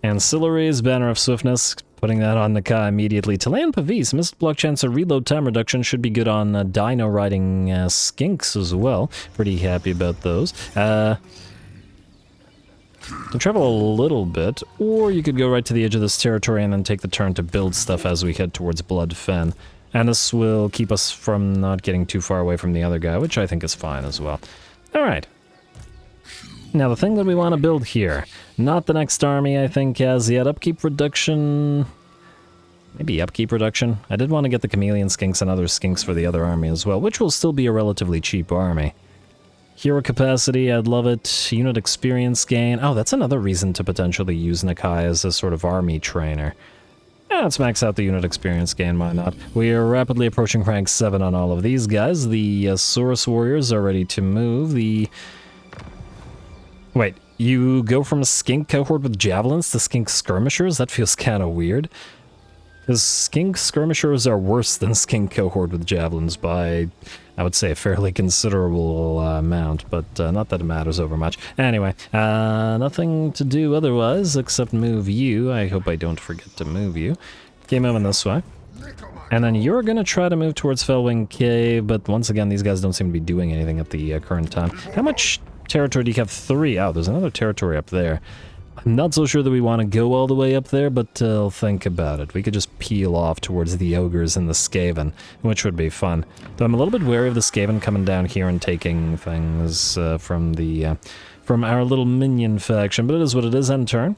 Ancillaries, Banner of Swiftness, putting that on Nakai immediately. Talayan Pavis, missed block chance of reload time reduction, should be good on Dino riding Skinks as well. Pretty happy about those. To travel a little bit, or you could go right to the edge of this territory and then take the turn to build stuff as we head towards Bloodfen. And this will keep us from not getting too far away from the other guy, which I think is fine as well. Alright. Now, the thing that we want to build here, not the next army, I think, as yet. Upkeep reduction... Maybe upkeep reduction? I did want to get the Chameleon Skinks and other Skinks for the other army as well, which will still be a relatively cheap army. Hero capacity, I'd love it. Unit experience gain. Oh, that's another reason to potentially use Nakai as a sort of army trainer. Yeah, let's max out the unit experience gain, why not? We are rapidly approaching rank 7 on all of these guys. The Saurus Warriors are ready to move. Wait, you go from a Skink cohort with Javelins to Skink Skirmishers? That feels kind of weird. Because Skink Skirmishers are worse than Skink cohort with Javelins by, I would say, a fairly considerable amount, but not that it matters over much. Anyway, nothing to do otherwise except move you. I hope I don't forget to move you. Okay, moving this way. And then you're going to try to move towards Fellwing Cave, but once again, these guys don't seem to be doing anything at the current time. How much territory do you have? 3. Oh, there's another territory up there. I'm not so sure that we want to go all the way up there, but I'll think about it. We could just peel off towards the ogres and the Skaven, which would be fun. Though I'm a little bit wary of the Skaven coming down here and taking things from our little minion faction, but it is what it is. End turn.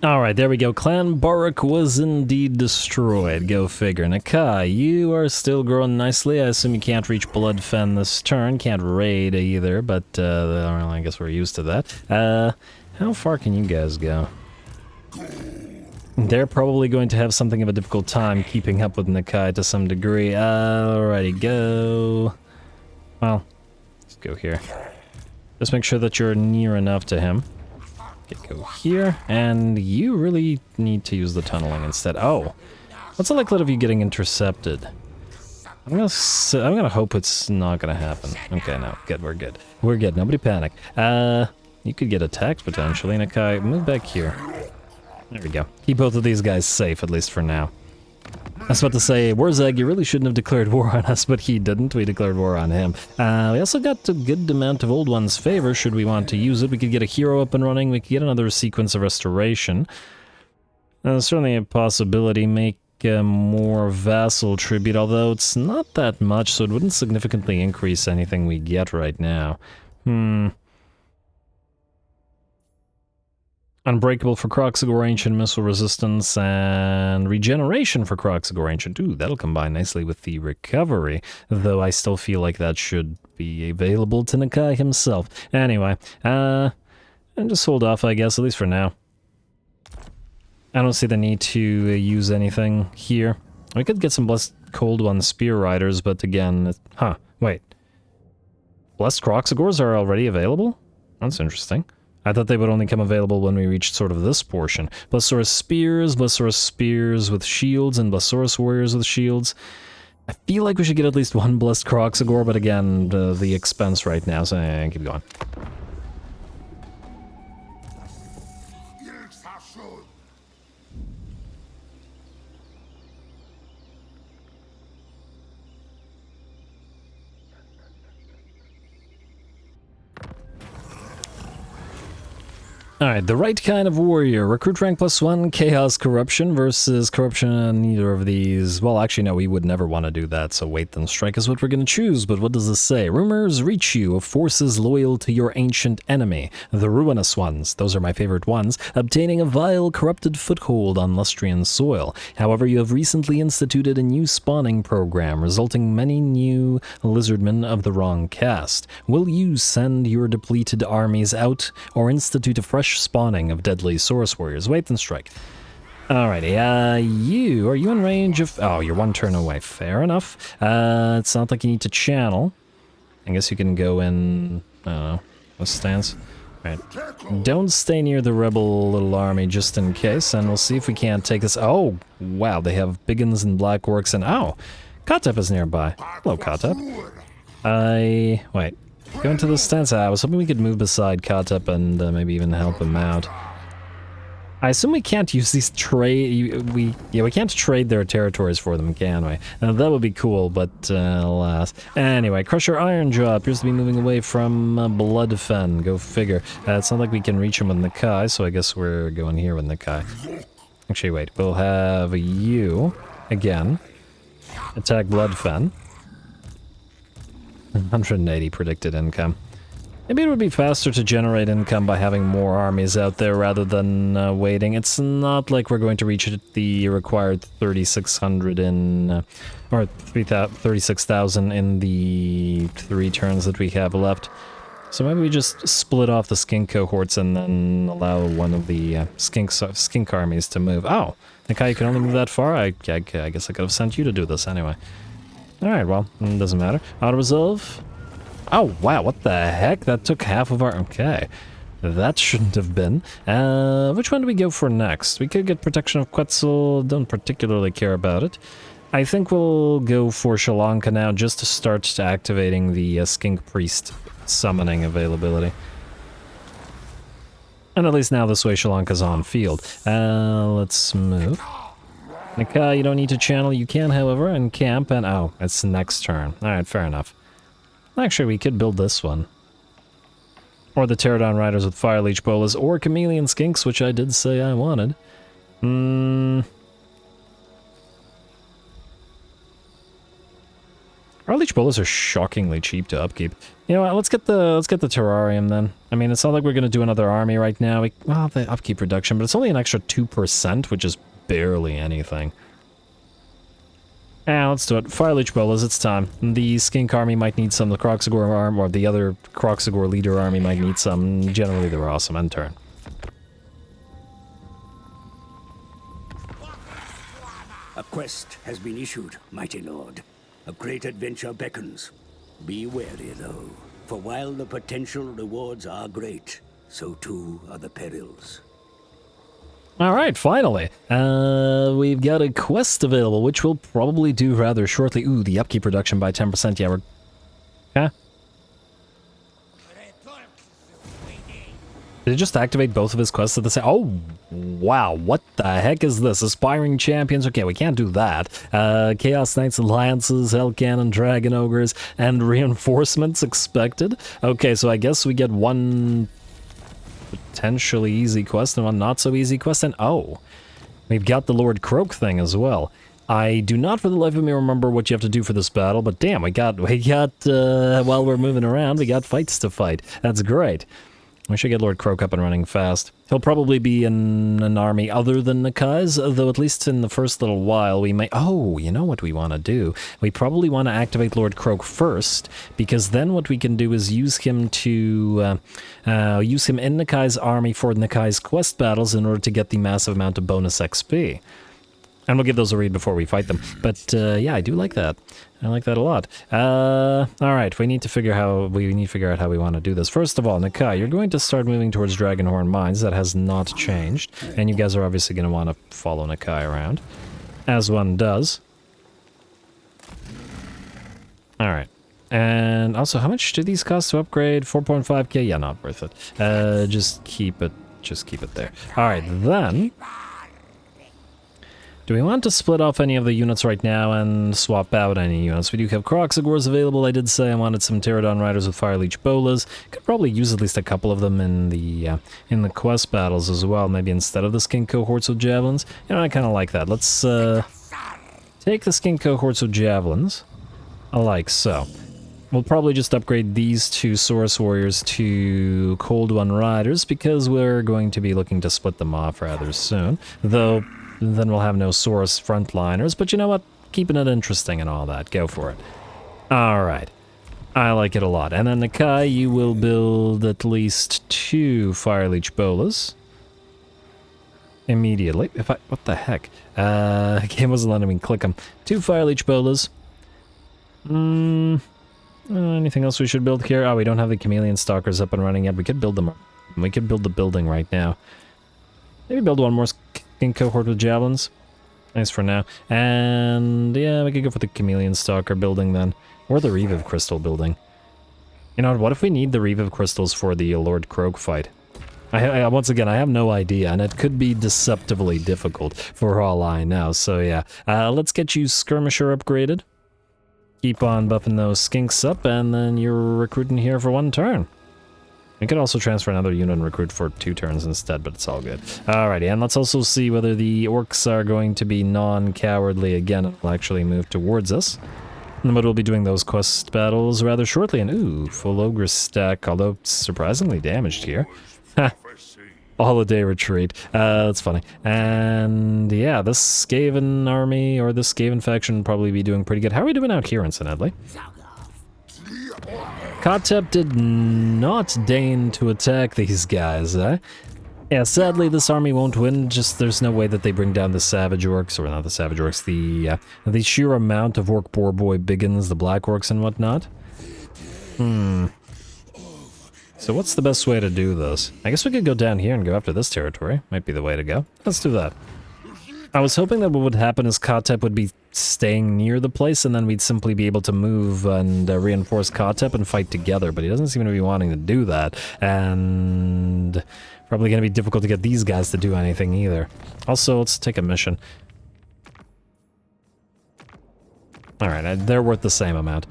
Alright, there we go. Clan Barak was indeed destroyed. Go figure. Nakai, you are still growing nicely. I assume you can't reach Bloodfen this turn. Can't raid either, but well, I guess we're used to that. How far can you guys go? They're probably going to have something of a difficult time keeping up with Nakai to some degree. Alrighty, go. Well, let's go here. Just make sure that you're near enough to him. Go here, and you really need to use the tunneling instead. Oh, what's the likelihood of you getting intercepted? I'm gonna hope it's not gonna happen. Okay, no, good, we're good. We're good, nobody panic. You could get attacked potentially. Nakai, move back here. There we go. Keep both of these guys safe, at least for now. I was about to say, Warzag, you really shouldn't have declared war on us, but he didn't. We declared war on him. We also got a good amount of Old One's favor, should we want to use it. We could get a hero up and running. We could get another sequence of restoration. Certainly a possibility. Make more vassal tribute, although it's not that much, so it wouldn't significantly increase anything we get right now. Unbreakable for Kroxigor Ancient, Missile Resistance, and Regeneration for Kroxigor Ancient. Ooh, that'll combine nicely with the Recovery, though I still feel like that should be available to Nakai himself. Anyway, and just hold off, I guess, at least for now. I don't see the need to use anything here. We could get some Blessed Cold One Spear Riders, but again, wait. Blessed Kroxigors are already available? That's interesting. I thought they would only come available when we reached sort of this portion. Blessaurus Spears with shields, and Blessaurus Warriors with shields. I feel like we should get at least one Blessed Kroxigor, but again, the expense right now, so keep going. Alright, the right kind of warrior. Recruit rank +1, chaos corruption versus corruption. Neither of these. Well, actually, no, we would never want to do that, so wait, then strike is what we're going to choose. But what does this say? Rumors reach you of forces loyal to your ancient enemy, the Ruinous ones. Those are my favorite ones, obtaining a vile, corrupted foothold on Lustrian soil. However, you have recently instituted a new spawning program, resulting many new Lizardmen of the wrong caste. Will you send your depleted armies out, or institute a fresh spawning of deadly Source Warriors? Wait, then strike. Alrighty, are you in range of... Oh, you're one turn away. Fair enough. It's not like you need to channel. I guess you can go in... I don't know. What stance? Alright. Don't stay near the rebel little army just in case, and we'll see if we can't take this... Oh, wow, they have Biggins and Black Orcs, and... Oh! Katep is nearby. Hello, Katep. Wait. Go into the stance. I was hoping we could move beside Katep and maybe even help him out. I assume we can't use these trade... we can't trade their territories for them, can we? That would be cool, but alas. Anyway, Crusher Ironjaw appears to be moving away from Bloodfen. Go figure. It's not like we can reach him with Nakai, so I guess we're going here with Nakai. Actually, wait. We'll have you, again, attack Bloodfen. 180 predicted income. Maybe it would be faster to generate income by having more armies out there rather than waiting. It's not like we're going to reach the required 3,600 in... or 36,000 in the 3 turns that we have left. So maybe we just split off the skink cohorts and then allow one of the skink armies to move. Oh! Nakai, you can only move that far? I guess I could have sent you to do this anyway. Alright, well, it doesn't matter. Auto-resolve. Oh, wow, what the heck? That took half of our... Okay. That shouldn't have been. Which one do we go for next? We could get Protection of Quetzal. Don't particularly care about it. I think we'll go for Sri Lanka now, just to start activating the Skink Priest summoning availability. And at least now this way Sri Lanka's on field. Let's move. Nakai, you don't need to channel. You can, however, and camp, and... Oh, it's next turn. Alright, fair enough. Actually, we could build this one. Or the Pterodon Riders with Fire Leech Bolas, or Chameleon Skinks, which I did say I wanted. Our Leech Bolas are shockingly cheap to upkeep. You know what, let's get the Terrarium then. I mean, it's not like we're gonna do another army right now. Well, the upkeep reduction, but it's only an extra 2%, which is barely anything. Yeah, let's do it. Fire Leech Bolas, it's time. The Skink army might need some, the Kroxigor arm, or the other Kroxigor leader army might need some. Generally, they're awesome. End turn. A quest has been issued, mighty lord. A great adventure beckons. Be wary, though, for while the potential rewards are great, so too are the perils. Alright, finally. We've got a quest available, which we'll probably do rather shortly. Ooh, the upkeep reduction by 10%. Yeah, we're... Okay. Did it just activate both of his quests at the same... Oh, wow, what the heck is this? Aspiring Champions? Okay, we can't do that. Chaos Knights Alliances, Hell Cannon, Dragon Ogres, and Reinforcements expected. Okay, so I guess we get one... potentially easy quest and one not so easy quest, and oh, we've got the Lord Croak thing as well. I do not for the life of me remember what you have to do for this battle, but damn, we got while we're moving around, we got fights to fight. That's great. We should get Lord Croak up and running fast. He'll probably be in an army other than Nakai's, though at least in the first little while we may... Oh, you know what we want to do? We probably want to activate Lord Croak first, because then what we can do is use him to... use him in Nakai's army for Nakai's quest battles in order to get the massive amount of bonus XP. And we'll give those a read before we fight them. But yeah, I do like that. I like that a lot. Alright, we need to figure out how we want to do this. First of all, Nakai, you're going to start moving towards Dragonhorn Mines. That has not changed. And you guys are obviously going to want to follow Nakai around. As one does. Alright. And also, how much do these cost to upgrade? 4.5k? Yeah, not worth it. Just keep it there. Alright, then... do we want to split off any of the units right now and swap out any units? We do have Kroxigors available. I did say I wanted some Pterodon Riders with Fire Leech Bolas. Could probably use at least a couple of them in the quest battles as well, maybe instead of the Skink cohorts with Javelins. You know, I kind of like that. Let's take the Skink cohorts with Javelins, like so. We'll probably just upgrade these two Saurus Warriors to Cold One Riders, because we're going to be looking to split them off rather soon. Though... then we'll have no Saurus frontliners, but you know what? Keeping it interesting and all that. Go for it. Alright. I like it a lot. And then Nakai, you will build at least 2 Fire Leech Bolas. Immediately. What the heck? The game wasn't letting me click them. 2 Fire Leech Bolas. Anything else we should build here? Oh, we don't have the Chameleon Stalkers up and running yet. We could build them. We could build the building right now. Maybe build one more Skink cohort with Javelins. Nice for now. And yeah, we could go for the Chameleon Stalker building then. Or the Reviv Crystal building. You know what if we need the Reviv Crystals for the Lord Croak fight? Once again, I have no idea, and it could be deceptively difficult for all I know. So yeah, let's get you Skirmisher upgraded. Keep on buffing those Skinks up, and then you're recruiting here for 1 turn. We could also transfer another unit and recruit for 2 turns instead, but it's all good. Alrighty, and let's also see whether the orcs are going to be non-cowardly again and will actually move towards us. And we'll be doing those quest battles rather shortly. And ooh, full ogre stack, although surprisingly damaged here. Holiday retreat. That's funny. And yeah, this Skaven army, or this Skaven faction, will probably be doing pretty good. How are we doing out here, incidentally? Kotep did not deign to attack these guys, eh? Yeah, sadly this army won't win, just there's no way that they bring down the Savage Orcs, or not the Savage Orcs, the sheer amount of Orc Boar Boy Biggins, the Black Orcs and whatnot. So what's the best way to do this? I guess we could go down here and go after this territory. Might be the way to go. Let's do that. I was hoping that what would happen is Kotep would be staying near the place, and then we'd simply be able to move and reinforce Kotep and fight together, but he doesn't seem to be wanting to do that, and probably going to be difficult to get these guys to do anything either. Also, let's take a mission. Alright, they're worth the same amount.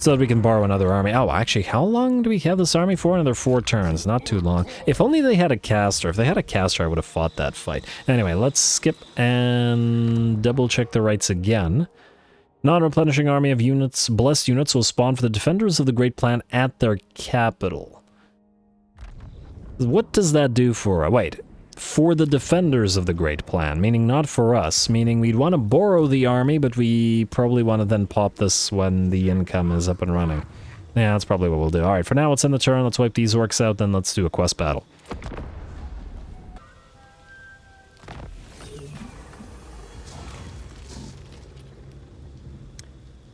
so that we can borrow another army. Oh, actually, how long do we have this army for? Another 4 turns, not too long. If only they had a caster. If they had a caster, I would have fought that fight. Anyway, let's skip and double check the rights again. Non-replenishing army of units, blessed units will spawn for the defenders of the Great Plan at their capital. What does that do for... Wait, for the defenders of the Great Plan, meaning not for us, meaning we'd want to borrow the army, but we probably want to then pop this when the income is up and running. Yeah, that's probably what we'll do. Alright, for now, let's end the turn, let's wipe these orcs out, then let's do a quest battle.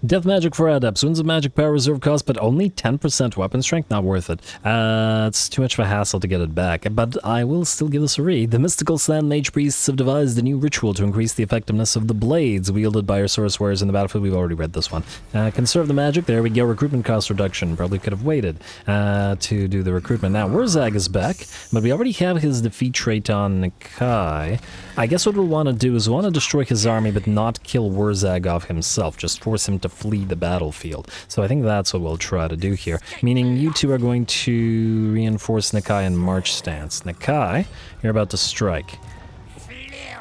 Death magic for adepts. Wounds of magic power reserve cost, but only 10% weapon strength. Not worth it. It's too much of a hassle to get it back, but I will still give this a read. The mystical sand mage priests have devised a new ritual to increase the effectiveness of the blades wielded by our source warriors in the battlefield. We've already read this one. Conserve the magic. There we go. Recruitment cost reduction. Probably could have waited to do the recruitment. Now, Warzag is back, but we already have his defeat trait on Nakai. I guess what we'll want to do is we'll want to destroy his army, but not kill Warzag off himself. Just force him to flee the battlefield. So I think that's what we'll try to do here. Meaning you two are going to reinforce Nakai in march stance. Nakai, you're about to strike.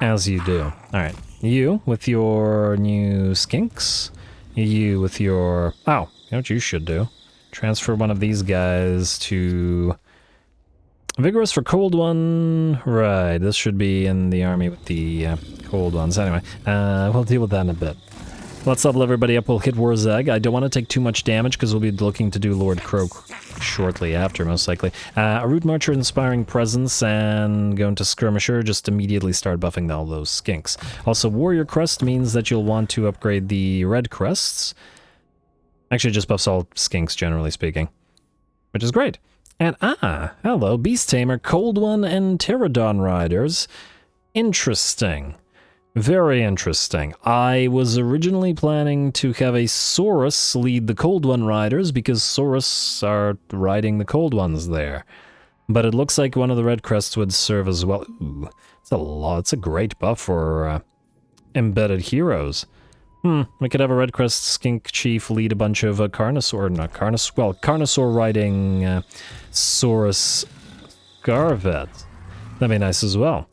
As you do. Alright. You with your new skinks. You with your... Oh, you know what you should do? Transfer one of these guys to... Vigorous for cold one. Right, this should be in the army with the cold ones. Anyway, we'll deal with that in a bit. Let's level everybody up. We'll hit Warzag. I don't want to take too much damage because we'll be looking to do Lord Croak shortly after, most likely. A Root Marcher, Inspiring Presence, and go into Skirmisher. Just immediately start buffing all those skinks. Also, Warrior Crest means that you'll want to upgrade the red crests. Actually, it just buffs all skinks, generally speaking. Which is great. And, hello, Beast Tamer, Cold One, and Pterodon Riders. Interesting. Very interesting. I was originally planning to have a Saurus lead the Cold One Riders because Saurus are riding the Cold Ones there. But it looks like one of the Red Crests would serve as well. Ooh, it's a lot. It's a great buff for embedded heroes. We could have a Red Crest Skink Chief lead a bunch of Carnosaur riding Saurus Scarvet. That'd be nice as well.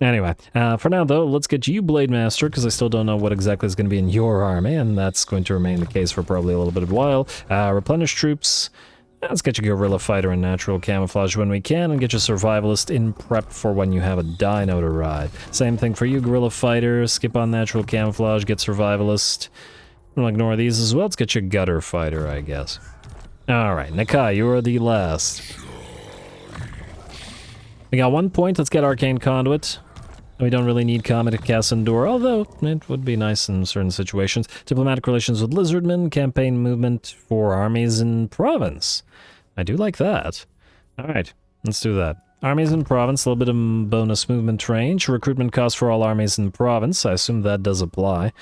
Anyway, for now though, let's get you Blade Master, because I still don't know what exactly is going to be in your army, and that's going to remain the case for probably a little bit of a while. Replenish troops. Let's get your Guerrilla Fighter in natural camouflage when we can, and get your Survivalist in prep for when you have a Dino to ride. Same thing for you, Guerrilla Fighter. Skip on natural camouflage, get Survivalist. We'll ignore these as well. Let's get your Gutter Fighter, I guess. Alright, Nakai, you are the last. We got 1 point. Let's get Arcane Conduit. We don't really need Comet to cast Endure, although it would be nice in certain situations. Diplomatic relations with Lizardmen, campaign movement for armies in province. I do like that. Alright, let's do that. Armies in province, a little bit of bonus movement range. Recruitment cost for all armies in province. I assume that does apply.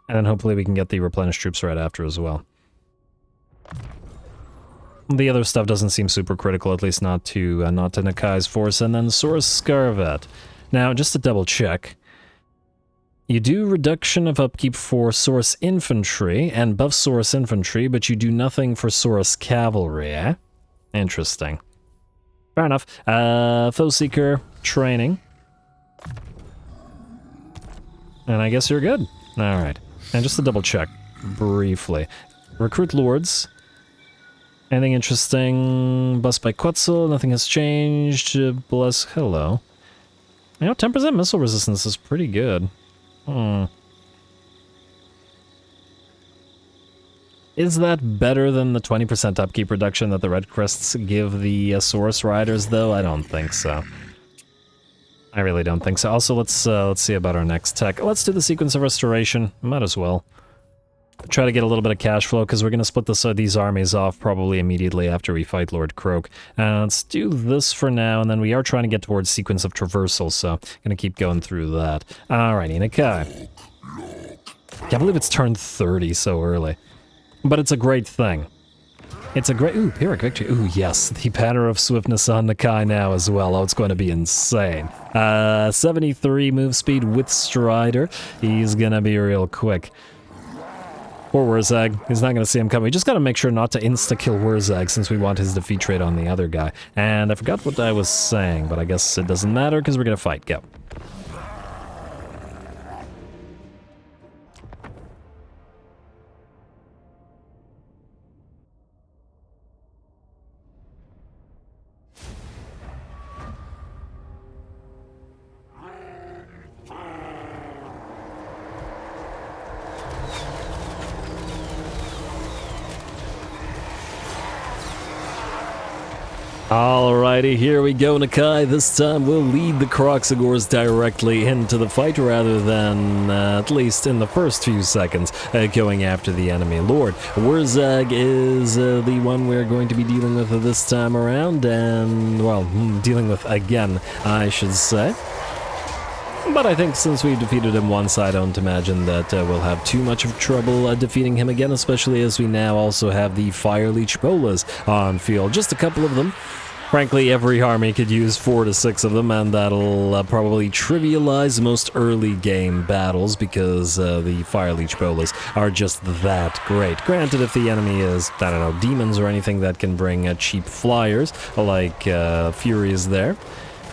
And then hopefully we can get the replenished troops right after as well. The other stuff doesn't seem super critical, at least not to Nakai's force. And then Saurus Scarvet. Now, just to double check, you do reduction of upkeep for Saurus Infantry and buff Saurus Infantry, but you do nothing for Saurus Cavalry, eh? Interesting. Fair enough. Foe Seeker, training. And I guess you're good. Alright. And just to double check, briefly. Recruit Lords. Anything interesting? Bust by Quetzal, nothing has changed. Bless, hello. You know, 10% missile resistance is pretty good. Is that better than the 20% upkeep reduction that the Red Crests give the Saurus Riders, though? I don't think so. I really don't think so. Also, let's see about our next tech. Let's do the Sequence of Restoration. Might as well. Try to get a little bit of cash flow, because we're going to split these armies off probably immediately after we fight Lord Croak. Let's do this for now, and then we are trying to get towards Sequence of Traversal, so going to keep going through that. Alrighty, Nakai. Can't believe it's turned 30 so early. But it's a great thing. It's a great... Ooh, Pyrrhic Victory. Ooh, yes, the Banner of Swiftness on Nakai now as well. Oh, it's going to be insane. 73 move speed with Strider. He's going to be real quick. Poor Warzag. He's not going to see him coming. We just got to make sure not to insta-kill Warzag since we want his defeat rate on the other guy. And I forgot what I was saying, but I guess it doesn't matter because we're going to fight. Go. Alrighty, here we go, Nakai. This time we'll lead the Kroxagors directly into the fight rather than, at least in the first few seconds, going after the enemy lord. Warzag is the one we're going to be dealing with this time around, and, well, dealing with again, I should say. But I think since we defeated him once, I don't imagine that we'll have too much of trouble defeating him again, especially as we now also have the Fire Leech Bolas on field. Just a couple of them. Frankly, every army could use 4 to 6 of them, and that'll probably trivialize most early game battles because the Fire Leech Bolas are just that great. Granted, if the enemy is, I don't know, demons or anything that can bring cheap flyers, like Furies there,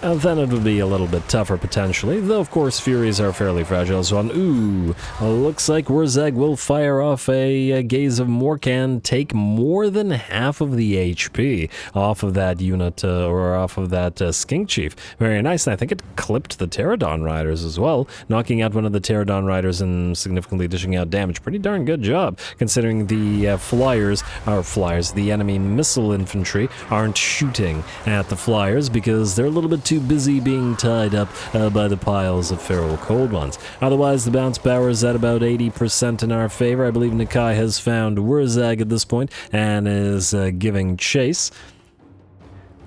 then it would be a little bit tougher potentially, though of course Furies are fairly fragile as well. Ooh, looks like Warzag will fire off a Gaze of Morkan, take more than half of the HP off of that unit, or off of that Skink Chief. Very nice, and I think it clipped the Pterodon Riders as well, knocking out one of the Pterodon Riders and significantly dishing out damage. Pretty darn good job, considering the the enemy missile infantry aren't shooting at the flyers because they're a little bit too busy being tied up by the piles of feral cold ones. Otherwise, the bounce power is at about 80% in our favor. I believe Nakai has found Warzag at this point and is giving chase.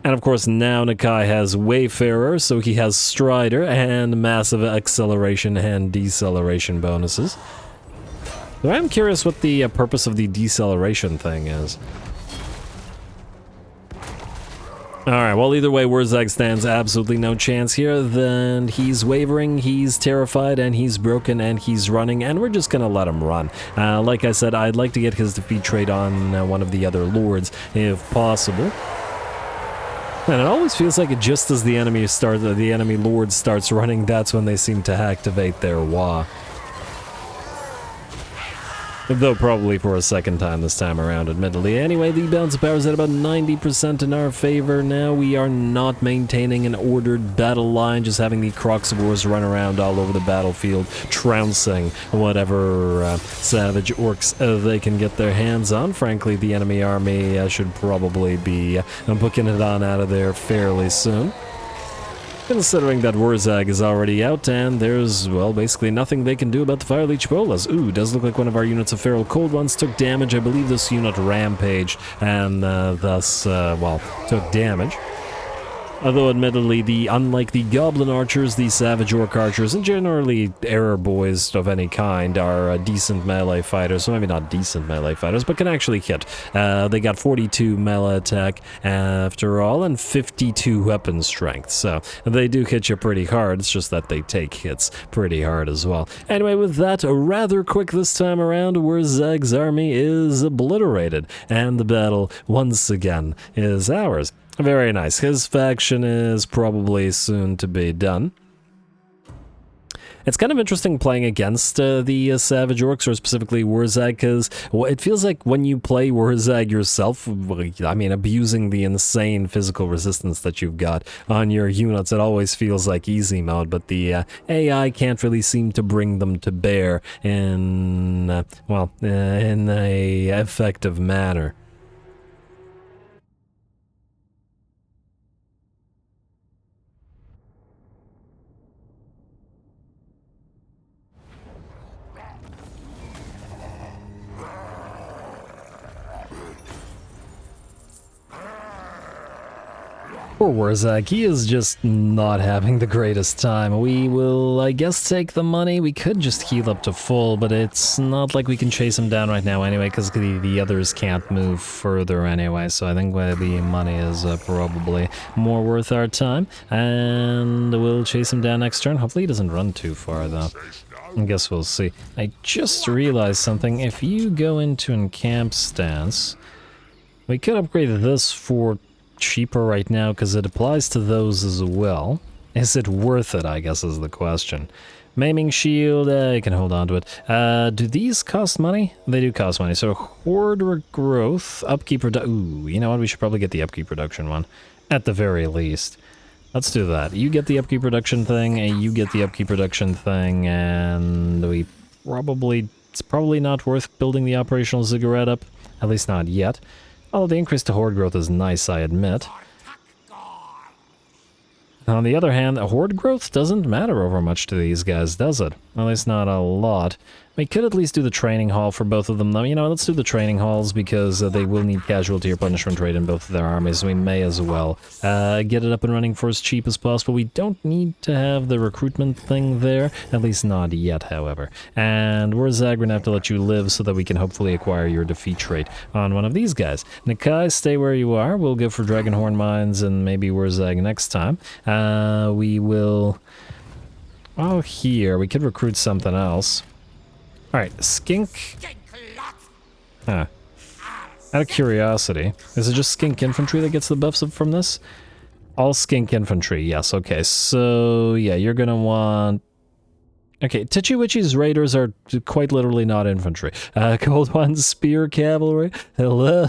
And of course, now Nakai has Wayfarer, so he has Strider and massive acceleration and deceleration bonuses. So I'm curious what the purpose of the deceleration thing is. Alright, well either way, Warzag stands absolutely no chance here. Then he's wavering, he's terrified, and he's broken, and he's running, and we're just gonna let him run. Like I said, I'd like to get his defeat trait on one of the other lords, if possible. And it always feels like just as the enemy lord starts running, that's when they seem to activate their Wa. Though probably for a second time this time around, admittedly. Anyway, the bounce power is at about 90% in our favor now. We are not maintaining an ordered battle line, just having the Kroxagors run around all over the battlefield, trouncing whatever savage orcs they can get their hands on. Frankly, the enemy army should probably be booking it on out of there fairly soon. Considering that Warzag is already out and there's, well, basically nothing they can do about the Fire Leech Bolas. Ooh, does look like one of our units of Feral Cold Ones took damage. I believe this unit rampaged and thus, well, took damage. Although, admittedly, unlike the Goblin Archers, the Savage Orc Archers, and generally Error Boys of any kind are decent melee fighters. So maybe not decent melee fighters, but can actually hit. They got 42 melee attack after all, and 52 weapon strength. So they do hit you pretty hard. It's just that they take hits pretty hard as well. Anyway, with that, rather quick this time around, Warzag's army is obliterated, and the battle once again is ours. Very nice. His faction is probably soon to be done. It's kind of interesting playing against the Savage Orcs, or specifically Warzag, because it feels like when you play Warzag yourself, I mean, abusing the insane physical resistance that you've got on your units, it always feels like easy mode, but the AI can't really seem to bring them to bear in, well, in a effective manner. Poor Warzag, he is just not having the greatest time. We will, I guess, take the money. We could just heal up to full, but it's not like we can chase him down right now anyway, because the others can't move further anyway, so I think the money is probably more worth our time, and we'll chase him down next turn. Hopefully he doesn't run too far, though. I guess we'll see. I just realized something. If you go into encamp stance, we could upgrade this for cheaper right now because it applies to those as well. Is it worth it, I guess, is the question. Maiming shield, you can hold on to it. Do these cost money? They do cost money. So horde growth, upkeep ooh, you know what? We should probably get the upkeep reduction one. At the very least. Let's do that. You get the upkeep reduction thing, and you get the upkeep reduction thing, and it's probably not worth building the operational ziggurat up. At least not yet. Although the increase to horde growth is nice, I admit. On the other hand, horde growth doesn't matter over much to these guys, does it? At least not a lot. We could at least do the training hall for both of them, though. You know, let's do the training halls because they will need casualty or punishment rate in both of their armies. We may as well get it up and running for as cheap as possible. We don't need to have the recruitment thing there, at least not yet, however. And Warzag, we're gonna have to let you live so that we can hopefully acquire your defeat trait on one of these guys. Nakai, stay where you are. We'll go for Dragonhorn Mines and maybe Warzag next time. We will... Oh, here. We could recruit something else. Alright, skink. Huh. Out of curiosity, is it just skink infantry that gets the buffs from this? All skink infantry, yes, okay. So, yeah, you're gonna want... Okay, Titchy-Witchy's raiders are quite literally not infantry. Cold One spear cavalry? Hello?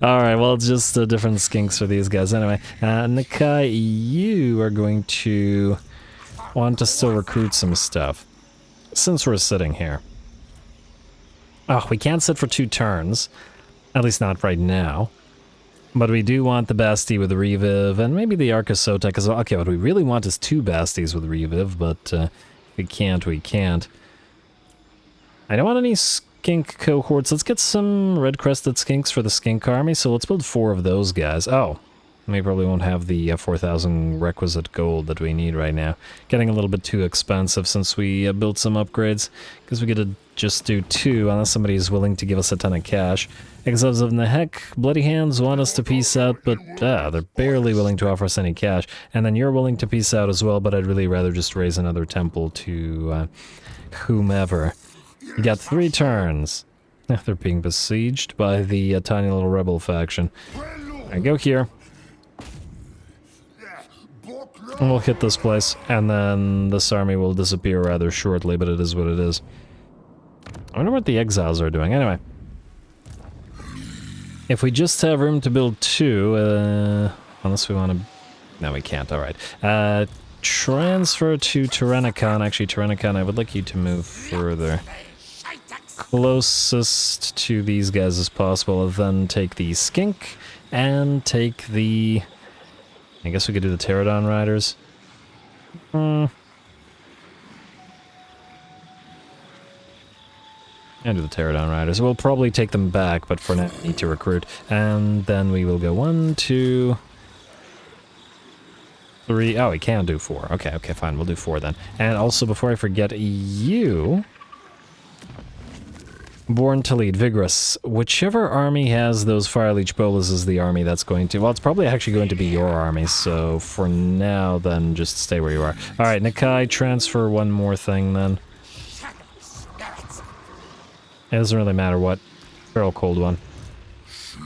Alright, well, it's just different skinks for these guys. Anyway, Nakai, you are going to want to still recruit some stuff. Since we're sitting here. Oh, we can't sit for 2 turns. At least not right now. But we do want the Basti with Reviv, and maybe the Arcasotek as well. Okay, what we really want is 2 Basties with Reviv, but we can't, we can't. I don't want any skink cohorts. Let's get some red-crested skinks for the skink army, so let's build 4 of those guys. Oh. We probably won't have the 4,000 requisite gold that we need right now. Getting a little bit too expensive since we built some upgrades. Because we could just do 2 unless somebody is willing to give us a ton of cash. Exos of Nehek, Bloody Hands want us to peace out, but they're barely willing to offer us any cash. And then you're willing to peace out as well, but I'd really rather just raise another temple to whomever. You got 3 turns. They're being besieged by the tiny little rebel faction. I go here. And we'll hit this place, and then this army will disappear rather shortly, but it is what it is. I wonder what the exiles are doing. Anyway. If we just have room to build 2, unless we want to... No, we can't, alright. Transfer to Tyrannicon. Actually, Tyrannicon, I would like you to move further. Closest to these guys as possible, then take the Skink, and take the... I guess we could do the Pterodon Riders. And do the Pterodon Riders. We'll probably take them back, but for now we need to recruit. And then we will go 1, 2, 3. Oh, we can do 4. Okay, okay, fine. We'll do 4 then. And also, before I forget, you... Born to lead, Vigorous. Whichever army has those Fire Leech Bolas is the army that's going to... Well, it's probably actually going to be your army, so for now, then just stay where you are. Alright, Nakai, transfer 1 more thing, then. It doesn't really matter what. Feral Cold One.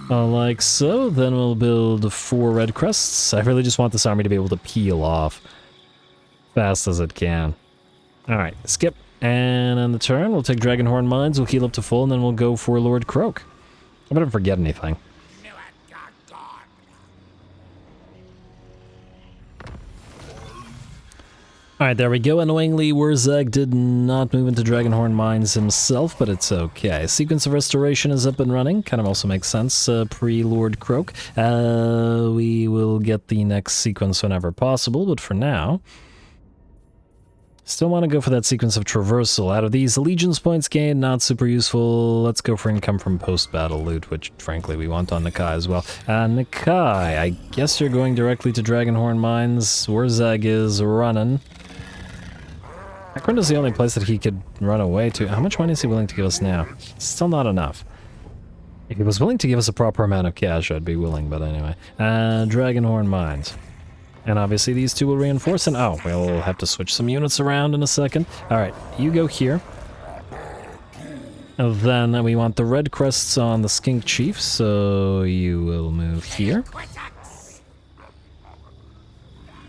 Like so, then we'll build 4 Red Crests. I really just want this army to be able to peel off fast as it can. Alright, skip. And on the turn, we'll take Dragonhorn Mines, we'll heal up to full, and then we'll go for Lord Croak. I better forget anything. Alright, there we go. Annoyingly, Warzag did not move into Dragonhorn Mines himself, but it's okay. Sequence of Restoration is up and running. Kind of also makes sense, pre-Lord Croak. We will get the next sequence whenever possible, but for now... Still want to go for that sequence of traversal. Out of these allegiance points gained, not super useful. Let's go for income from post-battle loot, which frankly we want on Nakai as well. Nakai, I guess you're going directly to Dragonhorn Mines. Warzag is running. Akron is the only place that he could run away to. How much money is he willing to give us now? Still not enough. If he was willing to give us a proper amount of cash, I'd be willing, but anyway. Dragonhorn Mines. And obviously these two will reinforce, and oh, we'll have to switch some units around in a second. Alright, you go here. And then we want the red crests on the skink chief, so you will move here.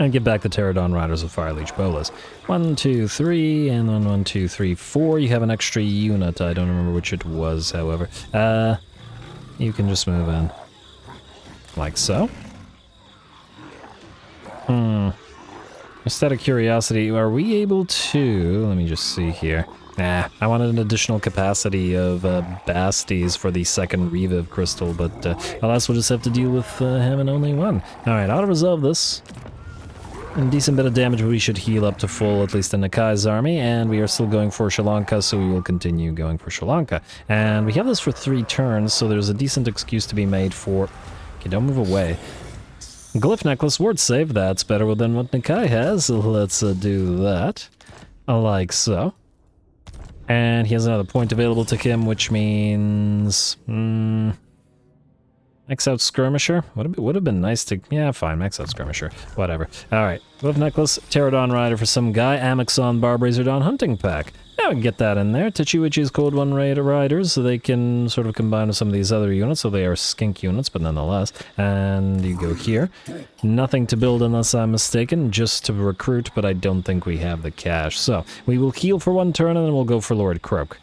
And get back the Pterodon Riders with Fire Leech Bolas. 1, 2, 3, and then 1, 2, 3, 4. You have an extra unit. I don't remember which it was, however. You can just move in. Like so. Just out of curiosity, are we able to... Let me just see here. Nah, I wanted an additional capacity of Basties for the second Reviv Crystal, but alas, we'll just have to deal with having only one. Alright, auto-resolve this. A decent bit of damage, but we should heal up to full, at least in Nakai's army, and we are still going for Sri Lanka, so we will continue going for Sri Lanka. And we have this for 3 turns, so there's a decent excuse to be made for... Okay, don't move away. Glyph Necklace, ward save, that's better than what Nakai has, so let's do that. Like so. And he has another point available to him, which means... Max out Skirmisher? Would have been nice to... Yeah, fine, max out Skirmisher. Whatever. Alright. Glyph Necklace, Pterodon Rider for some guy, Amexon Barb Razordon Hunting Pack. Yeah, we can get that in there. Tachiwichi's Cold One Riders, so they can sort of combine with some of these other units, so they are skink units, but nonetheless. And you go here. Nothing to build unless I'm mistaken, just to recruit, but I don't think we have the cash. So, we will heal for 1 turn, and then we'll go for Lord Croak.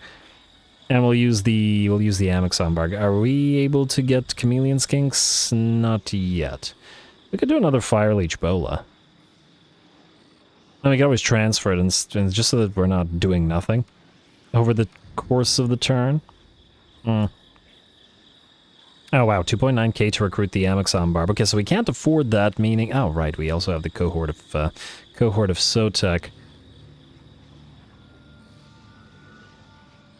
And we'll use the Amexon Barg. Are we able to get Chameleon Skinks? Not yet. We could do another Fire Leech Bola. And we can always transfer it, and just so that we're not doing nothing over the course of the turn. Oh wow, 2.9k to recruit the Amexon Barb. Okay, so we can't afford that, meaning... Oh right, we also have the cohort of Sotek.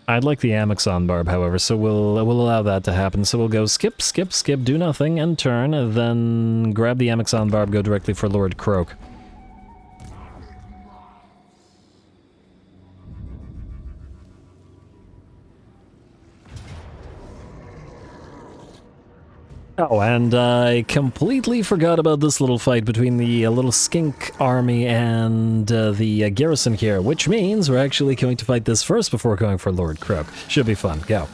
I'd like the Amexon Barb, however, so we'll allow that to happen. So we'll go skip, skip, skip, do nothing, and turn, and then grab the Amexon Barb, go directly for Lord Croak. Oh, and I completely forgot about this little fight between the little skink army and the garrison here, which means we're actually going to fight this first before going for Lord Croak. Should be fun. Go.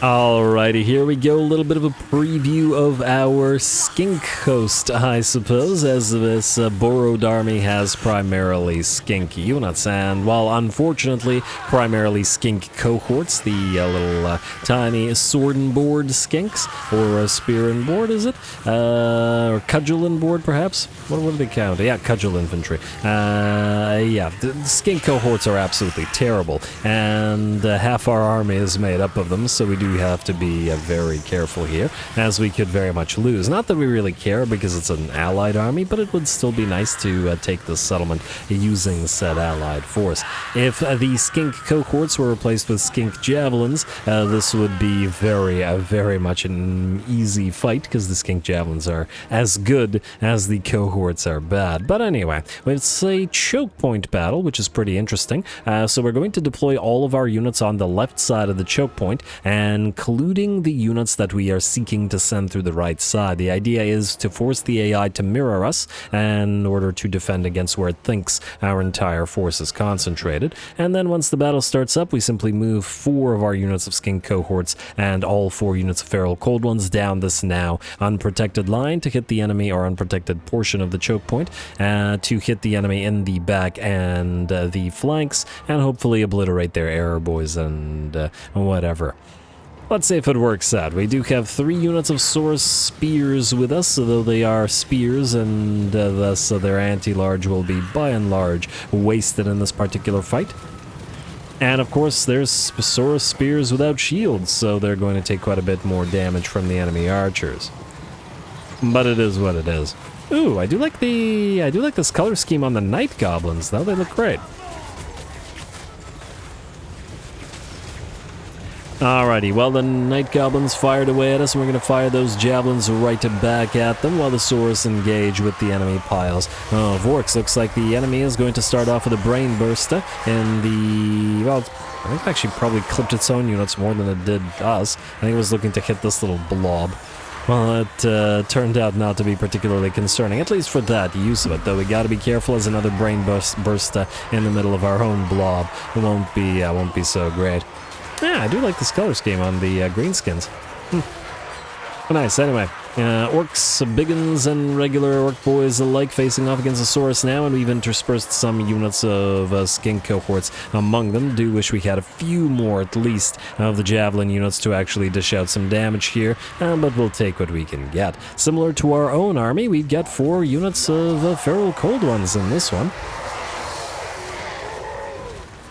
Alrighty, here we go, a little bit of a preview of our skink host, I suppose, as this borrowed army has primarily skink units, and while unfortunately primarily skink cohorts, the little tiny sword and board skinks, or spear and board, is it? Or cudgel and board, perhaps? What do they count? Yeah, cudgel infantry. Yeah, the skink cohorts are absolutely terrible, and half our army is made up of them, so we do have to be very careful here, as we could very much lose. Not that we really care, because it's an allied army, but it would still be nice to take this settlement using said allied force. If the skink cohorts were replaced with skink javelins, this would be very much an easy fight, because the skink javelins are as good as the cohorts are bad. But anyway, it's a choke point battle, which is pretty interesting. So we're going to deploy all of our units on the left side of the choke point, and including the units that we are seeking to send through the right side. The idea is to force the AI to mirror us in order to defend against where it thinks our entire force is concentrated. And then once the battle starts up, we simply move 4 of our units of skink cohorts and all 4 units of feral cold ones down this now unprotected line to hit the enemy, or unprotected portion of the choke point, to hit the enemy in the back and the flanks, and hopefully obliterate their error boys and whatever. Let's see if it works out. We do have 3 units of Saurus spears with us, though they are spears, and thus their anti-large will be by and large wasted in this particular fight. And of course, there's Saurus spears without shields, so they're going to take quite a bit more damage from the enemy archers. But it is what it is. Ooh, I do like this color scheme on the night goblins, though. They look great. Alrighty, well the Night Goblins fired away at us, and we're going to fire those javelins right back at them while the Saurus engage with the enemy piles. Of orcs, looks like the enemy is going to start off with a Brain Burster in the... well, I think it actually probably clipped its own units more than it did us. I think it was looking to hit this little blob. Well, it turned out not to be particularly concerning, at least for that use of it, though we gotta be careful as another Brain Burster in the middle of our own blob. It won't be so great. Yeah, I do like this color scheme on the greenskins. Nice, anyway. Orcs, biggins, and regular orc boys alike facing off against the Saurus now, and we've interspersed some units of skink cohorts among them. Do wish we had a few more, at least, of the javelin units to actually dish out some damage here, but we'll take what we can get. Similar to our own army, we've got 4 units of feral cold ones in this one.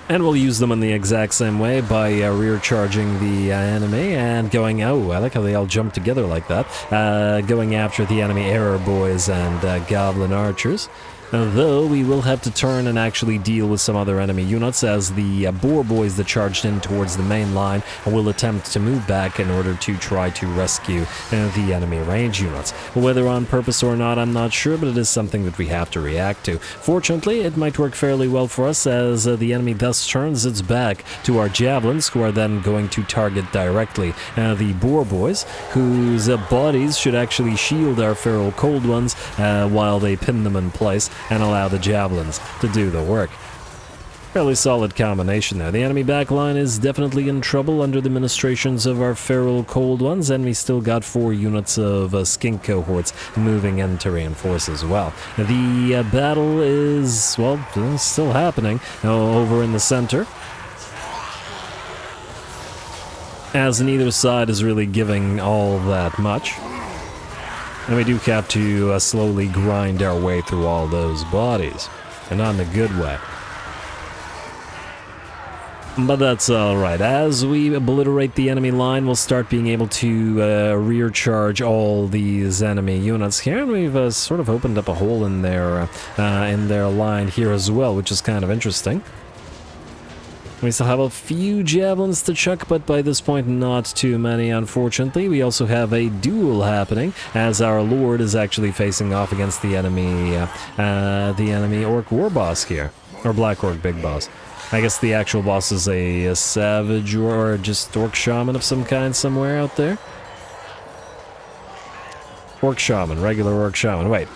And we'll use them in the exact same way by rear charging the enemy and going, oh, I like how they all jump together like that, going after the enemy error boys and goblin archers. Though we will have to turn and actually deal with some other enemy units, as the boar boys that charged in towards the main line will attempt to move back in order to try to rescue the enemy range units. Whether on purpose or not, I'm not sure, but it is something that we have to react to. Fortunately, it might work fairly well for us, as the enemy thus turns its back to our javelins, who are then going to target directly the boar boys, whose bodies should actually shield our feral cold ones while they pin them in place and allow the javelins to do the work. Fairly solid combination there. The enemy backline is definitely in trouble under the ministrations of our feral cold ones, and we still got 4 units of skink cohorts moving in to reinforce as well. The battle is, well, still happening over in the center, as neither side is really giving all that much. And we do have to slowly grind our way through all those bodies, and not in a good way. But that's alright. As we obliterate the enemy line, we'll start being able to rear charge all these enemy units here, and we've sort of opened up a hole in their line here as well, which is kind of interesting. We still have a few javelins to chuck, but by this point not too many, unfortunately. We also have a duel happening, as our lord is actually facing off against the enemy orc war boss here, or black orc big boss. I guess the actual boss is a savage or just orc shaman of some kind somewhere out there. Orc shaman, regular orc shaman. Wait.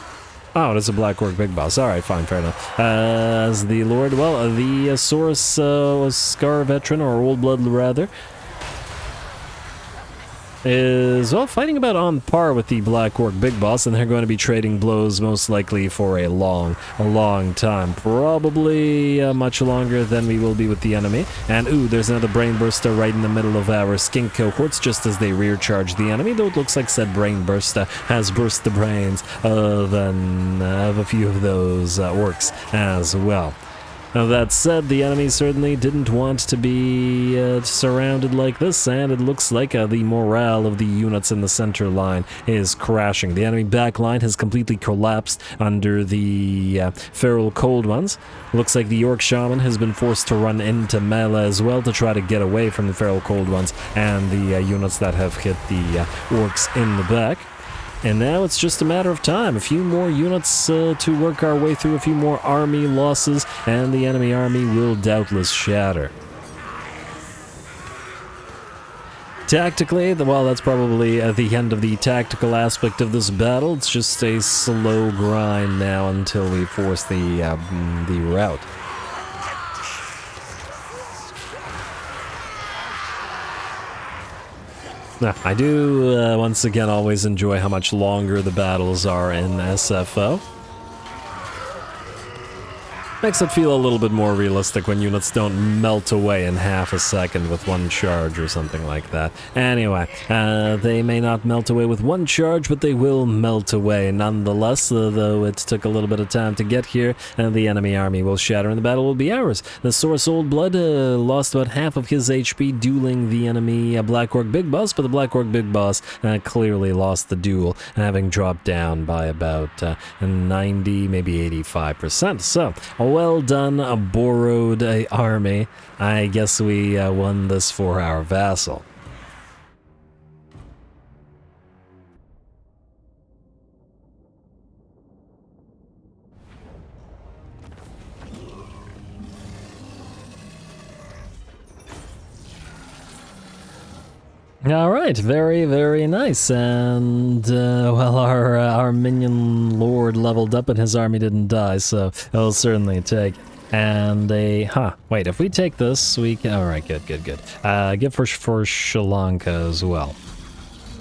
Oh, it is a black orc big boss. Alright, fine, fair enough. As the lord, well, the Saurus Scar veteran, or Old Blood rather, is, well, fighting about on par with the black orc big boss, and they're going to be trading blows most likely for a long time. Probably much longer than we will be with the enemy. And ooh, there's another brain burster right in the middle of our skink cohorts just as they rear charge the enemy, though it looks like said brain burster has burst the brains of a few of those orcs as well. Now, that said, the enemy certainly didn't want to be surrounded like this, and it looks like the morale of the units in the center line is crashing. The enemy backline has completely collapsed under the feral cold ones. Looks like the orc shaman has been forced to run into melee as well to try to get away from the feral cold ones and the units that have hit the orcs in the back. And now it's just a matter of time. A few more units to work our way through, a few more army losses, and the enemy army will doubtless shatter. Tactically, well, that's probably the end of the tactical aspect of this battle. It's just a slow grind now until we force the rout. I do, once again, always enjoy how much longer the battles are in SFO. Makes it feel a little bit more realistic when units don't melt away in half a second with one charge or something like that. Anyway, they may not melt away with one charge, but they will melt away nonetheless, though it took a little bit of time to get here, and the enemy army will shatter and the battle will be ours. The Saurus Old Blood lost about half of his HP dueling the enemy Black Orc Big Boss, but the Black Orc Big Boss clearly lost the duel, having dropped down by about 90, maybe 85%. So, Well done, a borrowed army. I guess we won this for our vassal. All right, very, very nice. And, well, our minion lord leveled up and his army didn't die, so it'll certainly take. And wait, if we take this, we can, all right, good. Give for Sri Lanka as well.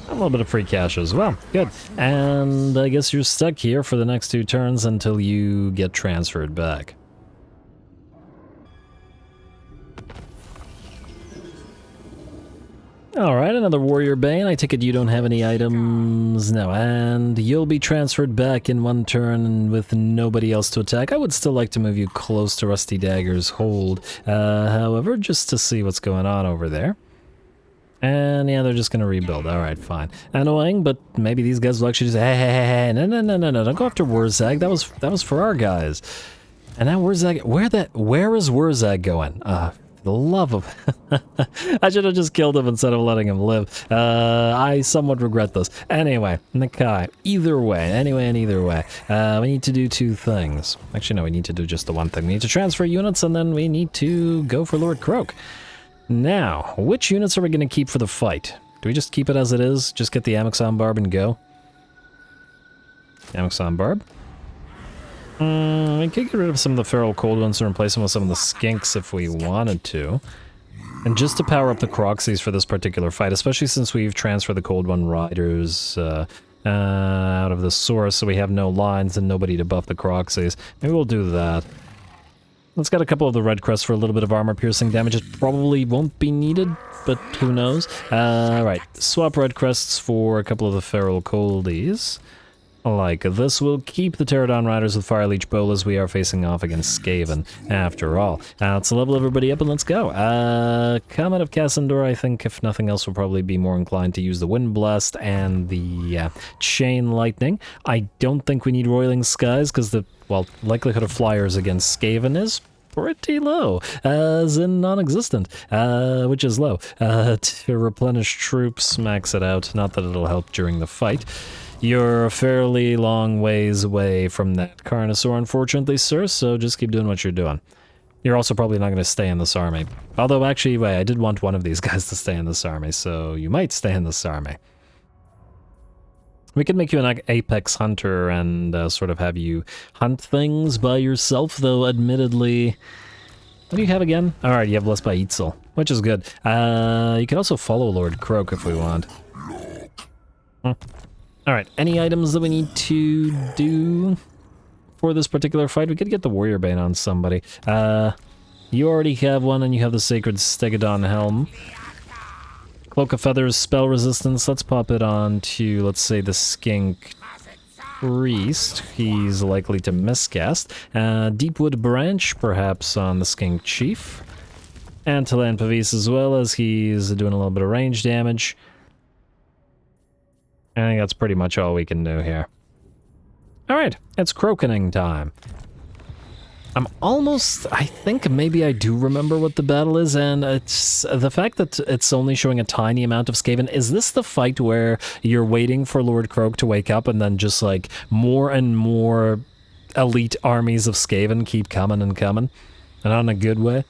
A little bit of free cash as well, good. And I guess you're stuck here for the next 2 turns until you get transferred back. Alright, another Warrior Bane. I take it you don't have any items? No, and you'll be transferred back in 1 turn with nobody else to attack. I would still like to move you close to Rusty Dagger's hold, however, just to see what's going on over there. And yeah, they're just gonna rebuild. Alright, fine. Annoying, but maybe these guys will actually just hey, no, don't go after Warzag. That was for our guys. And now Warzag, where is Warzag going? The love of... I should have just killed him instead of letting him live. I somewhat regret this. Anyway, Nakai. Either way. We need to do 2 things. Actually, no, we need to do just the 1 thing. We need to transfer units, and then we need to go for Lord Croak. Now, which units are we going to keep for the fight? Do we just keep it as it is? Just get the Amixon Barb and go? Amixon Barb? We could get rid of some of the feral cold ones and replace them with some of the skinks if we wanted to. And just to power up the Croxies for this particular fight, especially since we've transferred the cold one riders out of the source, so we have no lines and nobody to buff the Croxies. Maybe we'll do that. Let's get a couple of the red crests for a little bit of armor piercing damage. It probably won't be needed, but who knows. Right, swap red crests for a couple of the feral coldies. Like this will keep the Pterodon Riders with Fire Leech Bolas. We are facing off against Skaven, after all. Let's level everybody up and let's go. Comet of Cassandor, I think, if nothing else, will probably be more inclined to use the Wind Blast and the Chain Lightning. I don't think we need Roiling Skies, because the, well, likelihood of flyers against Skaven is pretty low, as in non-existent, which is low. To replenish troops, max it out. Not that it'll help during the fight. You're a fairly long ways away from that Carnosaur, unfortunately, sir, so just keep doing what you're doing. You're also probably not going to stay in this army. Although, actually, wait, I did want one of these guys to stay in this army, so you might stay in this army. We could make you an apex hunter and sort of have you hunt things by yourself, though admittedly... What do you have again? Alright, you have less by Eitzel, which is good. You can also follow Lord Croak if we want. Alright, any items that we need to do for this particular fight? We could get the Warrior Bane on somebody. You already have one, and you have the Sacred Stegodon Helm. Cloak of Feathers, spell resistance. Let's pop it on to, let's say, the Skink Priest. He's likely to miscast. Deepwood Branch, perhaps, on the Skink Chief. Antilan Pavis as well, as he's doing a little bit of range damage. I think that's pretty much all we can do here. Alright, it's croakening time. I think maybe I do remember what the battle is, and it's the fact that it's only showing a tiny amount of Skaven. Is this the fight where you're waiting for Lord Croak to wake up and then just like more and more elite armies of Skaven keep coming and coming? And not in a good way?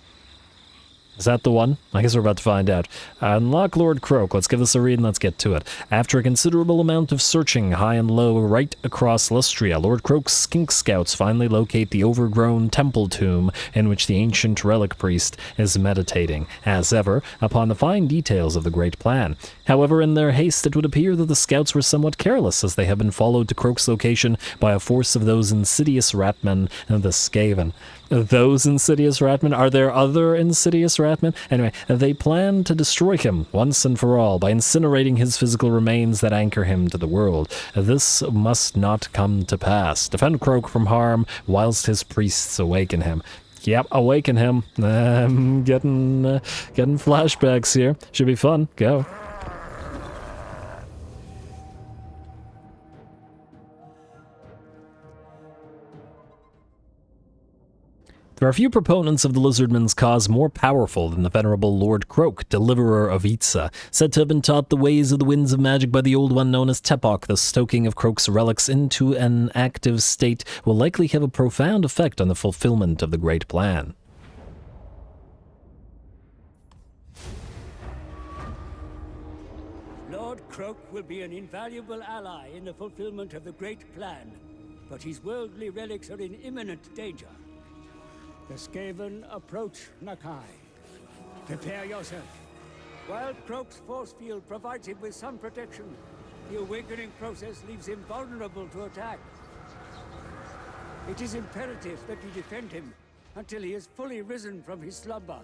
Is that the one? I guess we're about to find out. Unlock Lord Croak. Let's give this a read and let's get to it. After a considerable amount of searching, high and low, right across Lystria, Lord Croak's skink scouts finally locate the overgrown temple tomb in which the ancient relic priest is meditating, as ever, upon the fine details of the great plan. However, in their haste, it would appear that the scouts were somewhat careless, as they have been followed to Croak's location by a force of those insidious ratmen, the Skaven. Those insidious ratmen? Are there other insidious ratmen? Anyway, they plan to destroy him once and for all by incinerating his physical remains that anchor him to the world. This must not come to pass. Defend Croak from harm whilst his priests awaken him. Yep, awaken him. Getting flashbacks here. Should be fun. Go. There are few proponents of the Lizardmen's cause more powerful than the venerable Lord Croak, deliverer of Itza, said to have been taught the ways of the winds of magic by the old one known as Tepok. The stoking of Croak's relics into an active state will likely have a profound effect on the fulfillment of the great plan. Lord Croak will be an invaluable ally in the fulfillment of the great plan, but his worldly relics are in imminent danger. The Skaven approach Nakai. Prepare yourself. While Croak's force field provides him with some protection, the awakening process leaves him vulnerable to attack. It is imperative that you defend him until he is fully risen from his slumber.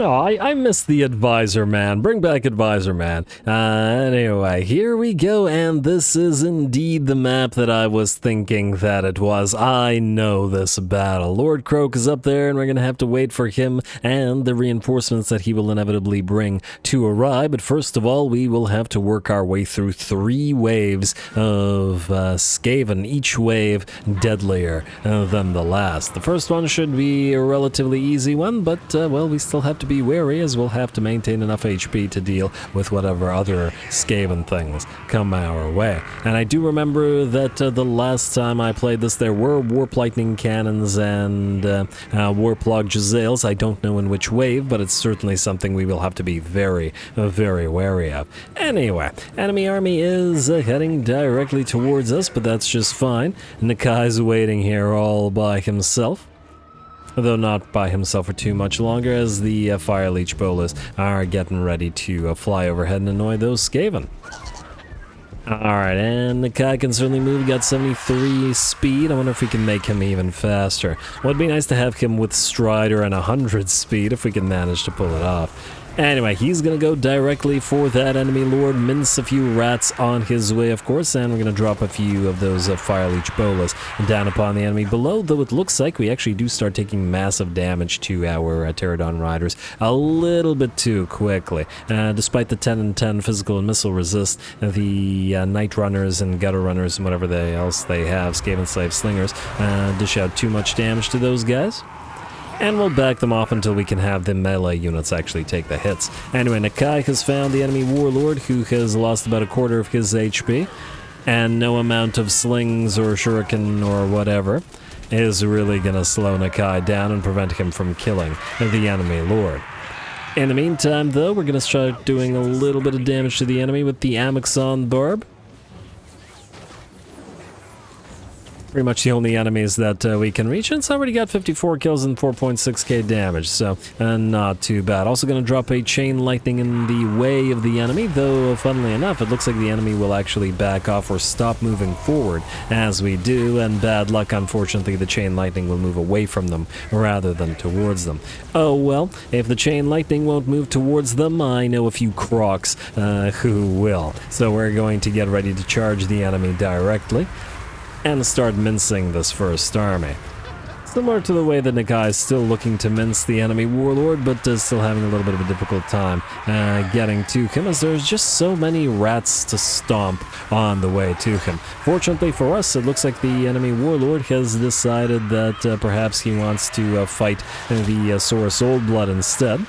Oh, I miss the Advisor Man. Bring back Advisor Man. Anyway, here we go, and this is indeed the map that I was thinking that it was. I know this battle. Lord Croak is up there, and we're going to have to wait for him and the reinforcements that he will inevitably bring to arrive. But first of all, we will have to work our way through 3 waves of Skaven, each wave deadlier than the last. The first one should be a relatively easy one, but, well, we still have to be wary, as we'll have to maintain enough HP to deal with whatever other Skaven things come our way. And I do remember that the last time I played this, there were Warp Lightning Cannons and Warp Log Jezzails. I don't know in which wave, but it's certainly something we will have to be very, very wary of. Anyway, enemy army is heading directly towards us, but that's just fine. Nakai's waiting here all by himself. Though not by himself for too much longer, as the Fire Leech Bolas are getting ready to fly overhead and annoy those Skaven. Alright, and Nakai can certainly move. Got 73 speed. I wonder if we can make him even faster. Well, it'd be nice to have him with Strider and 100 speed if we can manage to pull it off. Anyway, he's going to go directly for that enemy lord, mince a few rats on his way, of course, and we're going to drop a few of those Fire Leech Bolas down upon the enemy below, though it looks like we actually do start taking massive damage to our Pterodon riders a little bit too quickly. Despite the 10 and 10 physical and missile resist, the Night Runners and Gutter Runners and whatever else they have, Skaven Slave Slingers, dish out too much damage to those guys. And we'll back them off until we can have the melee units actually take the hits. Anyway, Nakai has found the enemy warlord, who has lost about a quarter of his HP, and no amount of slings or shuriken or whatever is really going to slow Nakai down and prevent him from killing the enemy lord. In the meantime, though, we're going to start doing a little bit of damage to the enemy with the Amixon Barb. Pretty much the only enemies that we can reach, and it's already got 54 kills and 4.6k damage, so not too bad. Also going to drop a Chain Lightning in the way of the enemy, though funnily enough it looks like the enemy will actually back off or stop moving forward as we do, and bad luck, unfortunately, the Chain Lightning will move away from them rather than towards them. Oh well, if the Chain Lightning won't move towards them, I know a few Croaks who will. So we're going to get ready to charge the enemy directly and start mincing this first army. Similar to the way that Nakai is still looking to mince the enemy warlord, but is still having a little bit of a difficult time getting to him, as there's just so many rats to stomp on the way to him. Fortunately for us, it looks like the enemy warlord has decided that perhaps he wants to fight the Saurus Oldblood instead.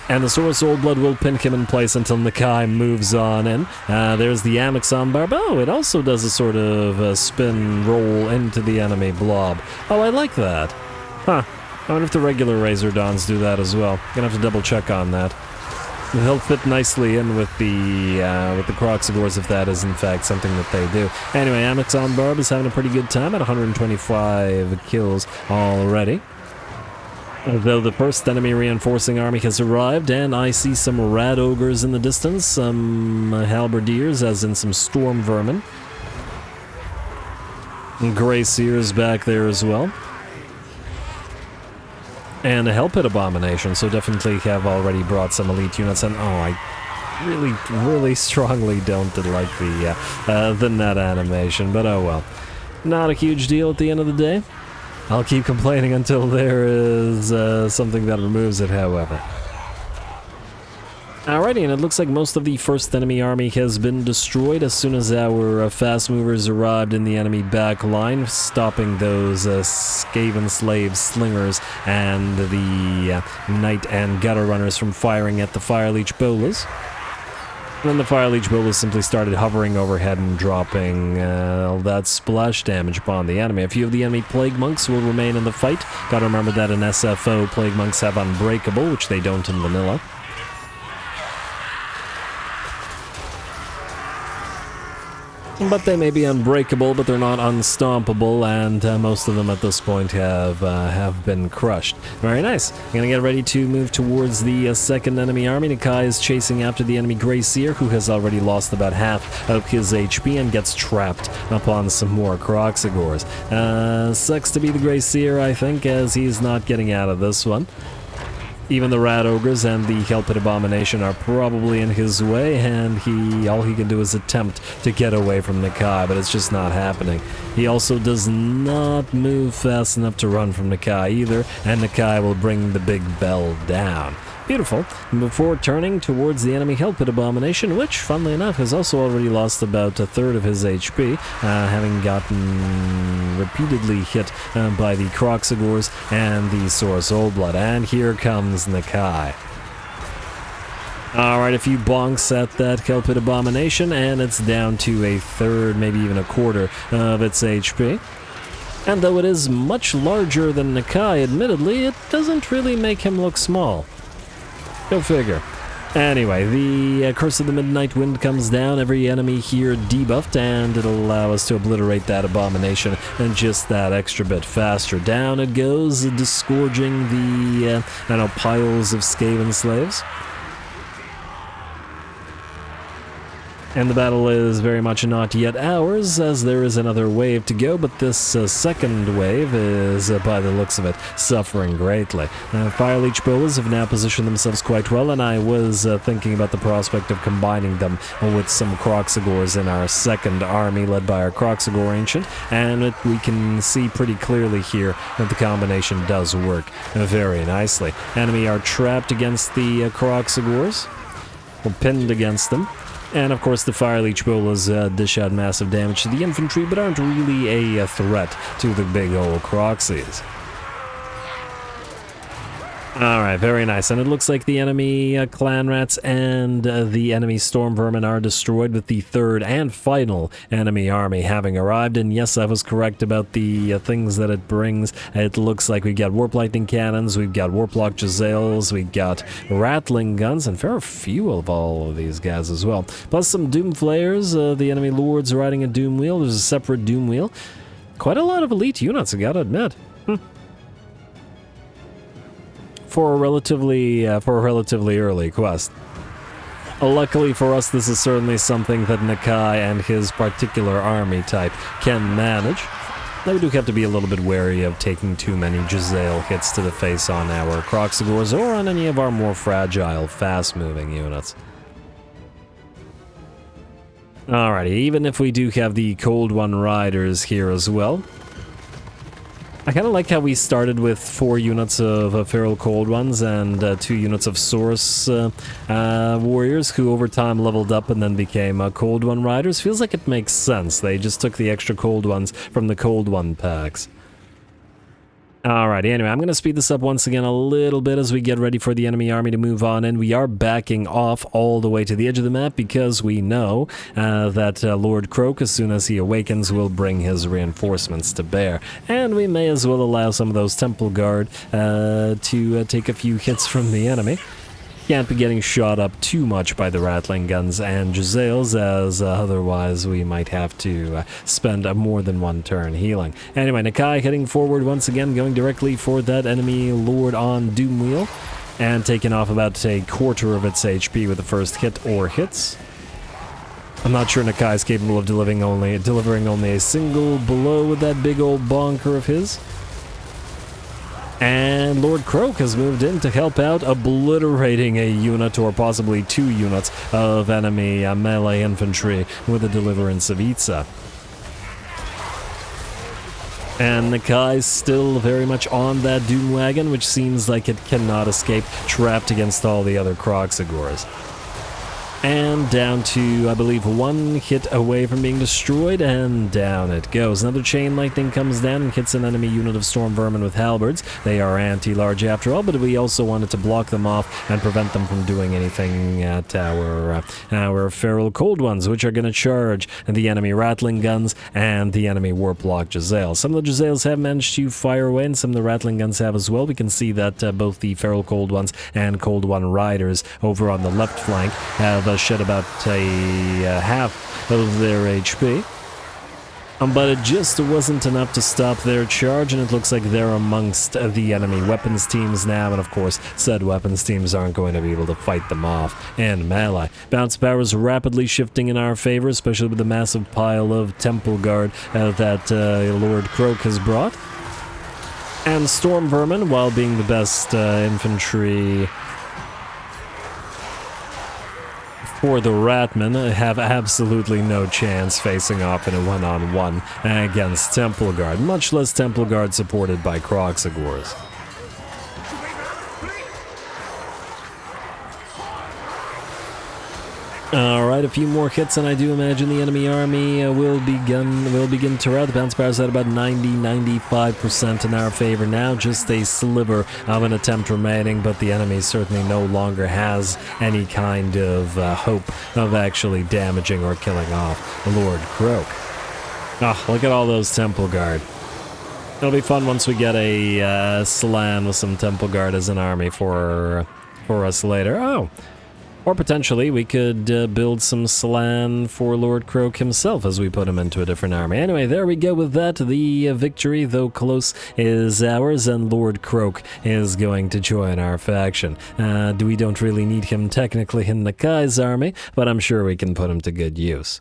And the Saurus Oldblood will pin him in place until Nakai moves on in. There's the Amixon Barb. Oh, it also does a sort of spin roll into the enemy blob. Oh, I like that. Huh. I wonder if the regular Razordons do that as well. Gonna have to double check on that. They'll fit nicely in with the Croxagores if that is in fact something that they do. Anyway, Amixon Barb is having a pretty good time at 125 kills already. Though the first enemy reinforcing army has arrived, and I see some rat ogres in the distance, some halberdiers, as in some storm vermin. Grey Seers back there as well. And a Hellpit Abomination, so definitely have already brought some elite units, and oh, I really strongly don't like the net animation, but oh well. Not a huge deal at the end of the day. I'll keep complaining until there is something that removes it, however. Alrighty, and it looks like most of the first enemy army has been destroyed as soon as our fast movers arrived in the enemy back line, stopping those Skaven slave slingers and the knight and gutter runners from firing at the fire leech bolas. And then the fire leech bolas simply started hovering overhead and dropping all that splash damage upon the enemy. A few of the enemy plague monks will remain in the fight. Gotta remember that in SFO, plague monks have unbreakable, which they don't in vanilla. But they may be unbreakable, but they're not unstompable, and most of them at this point have been crushed. Very nice. I'm gonna get ready to move towards the second enemy army. Nakai is chasing after the enemy Grey Seer, who has already lost about half of his HP and gets trapped upon some more Croxagors. Sucks to be the Grey Seer, I think, as he's not getting out of this one. Even the Rat Ogres and the Hellpit Abomination are probably in his way, and all he can do is attempt to get away from Nakai, but it's just not happening. He also does not move fast enough to run from Nakai either, and Nakai will bring the big bell down. Beautiful. Before turning towards the enemy Hellpit Abomination, which, funnily enough, has also already lost about a third of his HP, having gotten repeatedly hit by the Croxagors and the Saurus Oldblood. And here comes Nakai. Alright, a few bonks at that Hellpit Abomination, and it's down to a third, maybe even a quarter of its HP. And though it is much larger than Nakai, admittedly, it doesn't really make him look small. Go figure. Anyway, the Curse of the Midnight Wind comes down, every enemy here debuffed, and it'll allow us to obliterate that abomination and just that extra bit faster. Down it goes, disgorging the piles of Skaven slaves. And the battle is very much not yet ours, as there is another wave to go, but this second wave is, by the looks of it, suffering greatly. Fire Leech Bolas have now positioned themselves quite well, and I was thinking about the prospect of combining them with some Croxagors in our second army, led by our Croxagor Ancient, and we can see pretty clearly here that the combination does work very nicely. Enemy are trapped against the Croxagors, or pinned against them. And of course the Fire Leech Bolas dish out massive damage to the infantry, but aren't really a threat to the big old Croxies. Alright, very nice. And it looks like the enemy Clan Rats and the enemy Storm Vermin are destroyed, with the third and final enemy army having arrived. And yes, I was correct about the things that it brings. It looks like we've got Warp Lightning Cannons, we've got Warplock Jezzails, we've got Rattling Guns, and fair few of all of these guys as well. Plus some Doom Flayers, the enemy Lords riding a Doom Wheel. There's a separate Doom Wheel. Quite a lot of elite units, I gotta admit. For a relatively early quest. Luckily for us, this is certainly something that Nakai and his particular army type can manage. Now we do have to be a little bit wary of taking too many Jezzail hits to the face on our Croxagors or on any of our more fragile, fast-moving units. Alrighty, even if we do have the Cold One Riders here as well, I kind of like how we started with 4 units of Feral Cold Ones and 2 units of Source Warriors, who over time leveled up and then became Cold One Riders. Feels like it makes sense. They just took the extra Cold Ones from the Cold One packs. Alrighty, anyway, I'm going to speed this up once again a little bit as we get ready for the enemy army to move on, and we are backing off all the way to the edge of the map because we know that Lord Croak, as soon as he awakens, will bring his reinforcements to bear. And we may as well allow some of those Temple Guard to take a few hits from the enemy. Can't be getting shot up too much by the Rattling Guns and Jezzails, as otherwise we might have to spend more than one turn healing. Anyway, Nakai heading forward once again, going directly for that enemy Lord on Doom Wheel, and taking off about a quarter of its HP with the first hit or hits. I'm not sure Nakai is capable of delivering only a single blow with that big old bonker of his. And Lord Croak has moved in to help out, obliterating a unit or possibly 2 units of enemy melee infantry with the Deliverance of Itza. And Nakai's still very much on that Doom Wagon, which seems like it cannot escape, trapped against all the other Kroxigors. And down to, I believe, 1 hit away from being destroyed, and down it goes. Another Chain Lightning comes down and hits an enemy unit of Storm Vermin with halberds. They are anti-large after all, but we also wanted to block them off and prevent them from doing anything at our Feral Cold Ones, which are going to charge the enemy Rattling Guns and the enemy Warplock Jezzails. Some of the Jezzails have managed to fire away, and some of the Rattling Guns have as well. We can see that both the Feral Cold Ones and Cold One Riders over on the left flank have shed about a half of their HP. But it just wasn't enough to stop their charge, and it looks like they're amongst the enemy weapons teams now, and of course, said weapons teams aren't going to be able to fight them off in melee. Bounce power is rapidly shifting in our favor, especially with the massive pile of Temple Guard that Lord Croak has brought. And Storm Vermin, while being the best infantry for the Ratmen, have absolutely no chance facing off in a one-on-one against Temple Guard, much less Temple Guard supported by Kroxigors. Alright, a few more hits, and I do imagine the enemy army will begin to rout. The bounce power is at about 90-95% in our favor now. Just a sliver of an attempt remaining, but the enemy certainly no longer has any kind of hope of actually damaging or killing off Lord Croak. Ah, look at all those Temple Guard. It'll be fun once we get a Slan with some Temple Guard as an army for us later. Oh! Or potentially, we could build some Slan for Lord Croak himself as we put him into a different army. Anyway, there we go with that. The victory, though close, is ours, and Lord Croak is going to join our faction. We don't really need him technically in Nakai's army, but I'm sure we can put him to good use.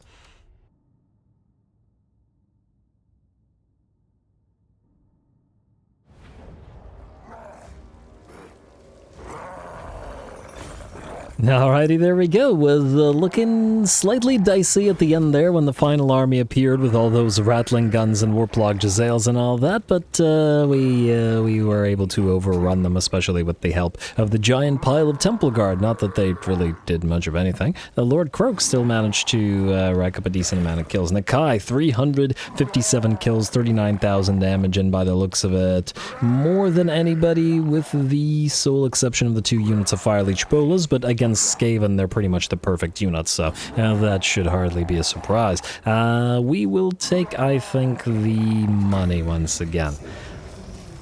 Alrighty, there we go, with looking slightly dicey at the end there when the final army appeared with all those Rattling Guns and Warplock Jezzails and all that, but we were able to overrun them, especially with the help of the giant pile of Temple Guard. Not that they really did much of anything. Lord Croak still managed to rack up a decent amount of kills. Nakai, 357 kills, 39,000 damage, and by the looks of it, more than anybody with the sole exception of the 2 units of Fire Leech Bolas, but against Skaven, they're pretty much the perfect units, so that should hardly be a surprise. We will take, I think, the money once again.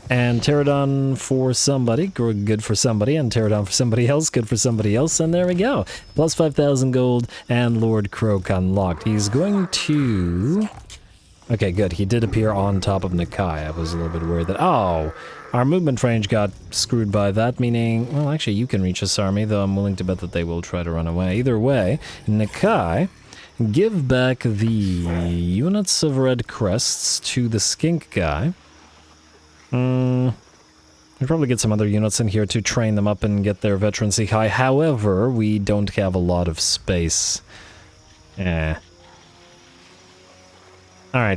And Pterodon for somebody, good for somebody, and Pterodon for somebody else, good for somebody else, and there we go. Plus 5,000 gold, and Lord Croak unlocked. He's going to... Okay, good. He did appear on top of Nakai. I was a little bit worried that... Oh! Our movement range got screwed by that, meaning... Well, actually, you can reach this army, though I'm willing to bet that they will try to run away. Either way, Nakai, give back the units of red crests to the skink guy. We'll probably get some other units in here to train them up and get their veterancy high. However, we don't have a lot of space. Alright,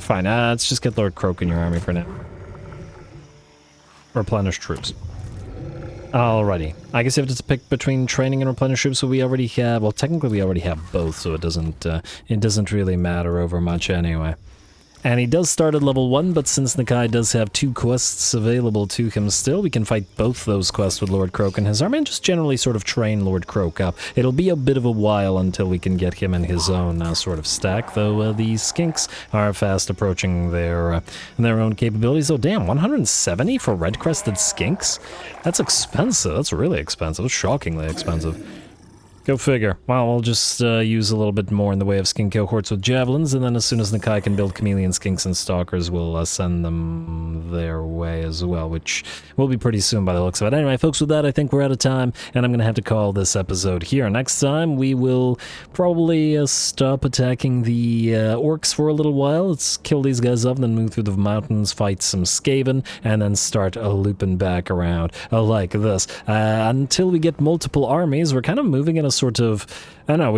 fine. Let's just get Lord Croak in your army for now. Replenish troops. Alrighty. I guess you have to pick between training and replenish troops, so we already have... Well, technically we already have both, so it doesn't really matter over much anyway. And he does start at level 1, but since Nakai does have 2 quests available to him still, we can fight both those quests with Lord Croak and his army, and just generally sort of train Lord Croak up. It'll be a bit of a while until we can get him in his own sort of stack, though the skinks are fast approaching their own capabilities. Oh, damn, 170 for red-crested skinks? That's expensive. That's really expensive. Shockingly expensive. Go figure. Well, we'll just use a little bit more in the way of skink cohorts with javelins, and then as soon as Nakai can build chameleon skinks and stalkers, we'll send them their way as well, which will be pretty soon by the looks of it. Anyway, folks, with that, I think we're out of time, and I'm going to have to call this episode here. Next time, we will probably stop attacking the orcs for a little while. Let's kill these guys off, then move through the mountains, fight some Skaven, and then start looping back around like this. Until we get multiple armies, we're kind of moving in a sort of... I don't know,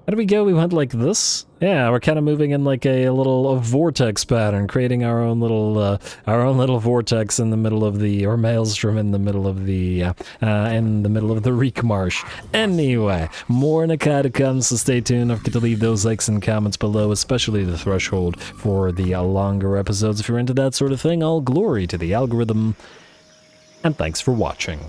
How do we go? We went like this? Yeah, we're kind of moving in like a little vortex pattern, creating our own little vortex in the middle of the, or maelstrom in the middle of the Reek Marsh. Anyway, more Nakai to come, so stay tuned. Don't forget to leave those likes and comments below, especially the threshold for the longer episodes if you're into that sort of thing. All glory to the algorithm, and thanks for watching.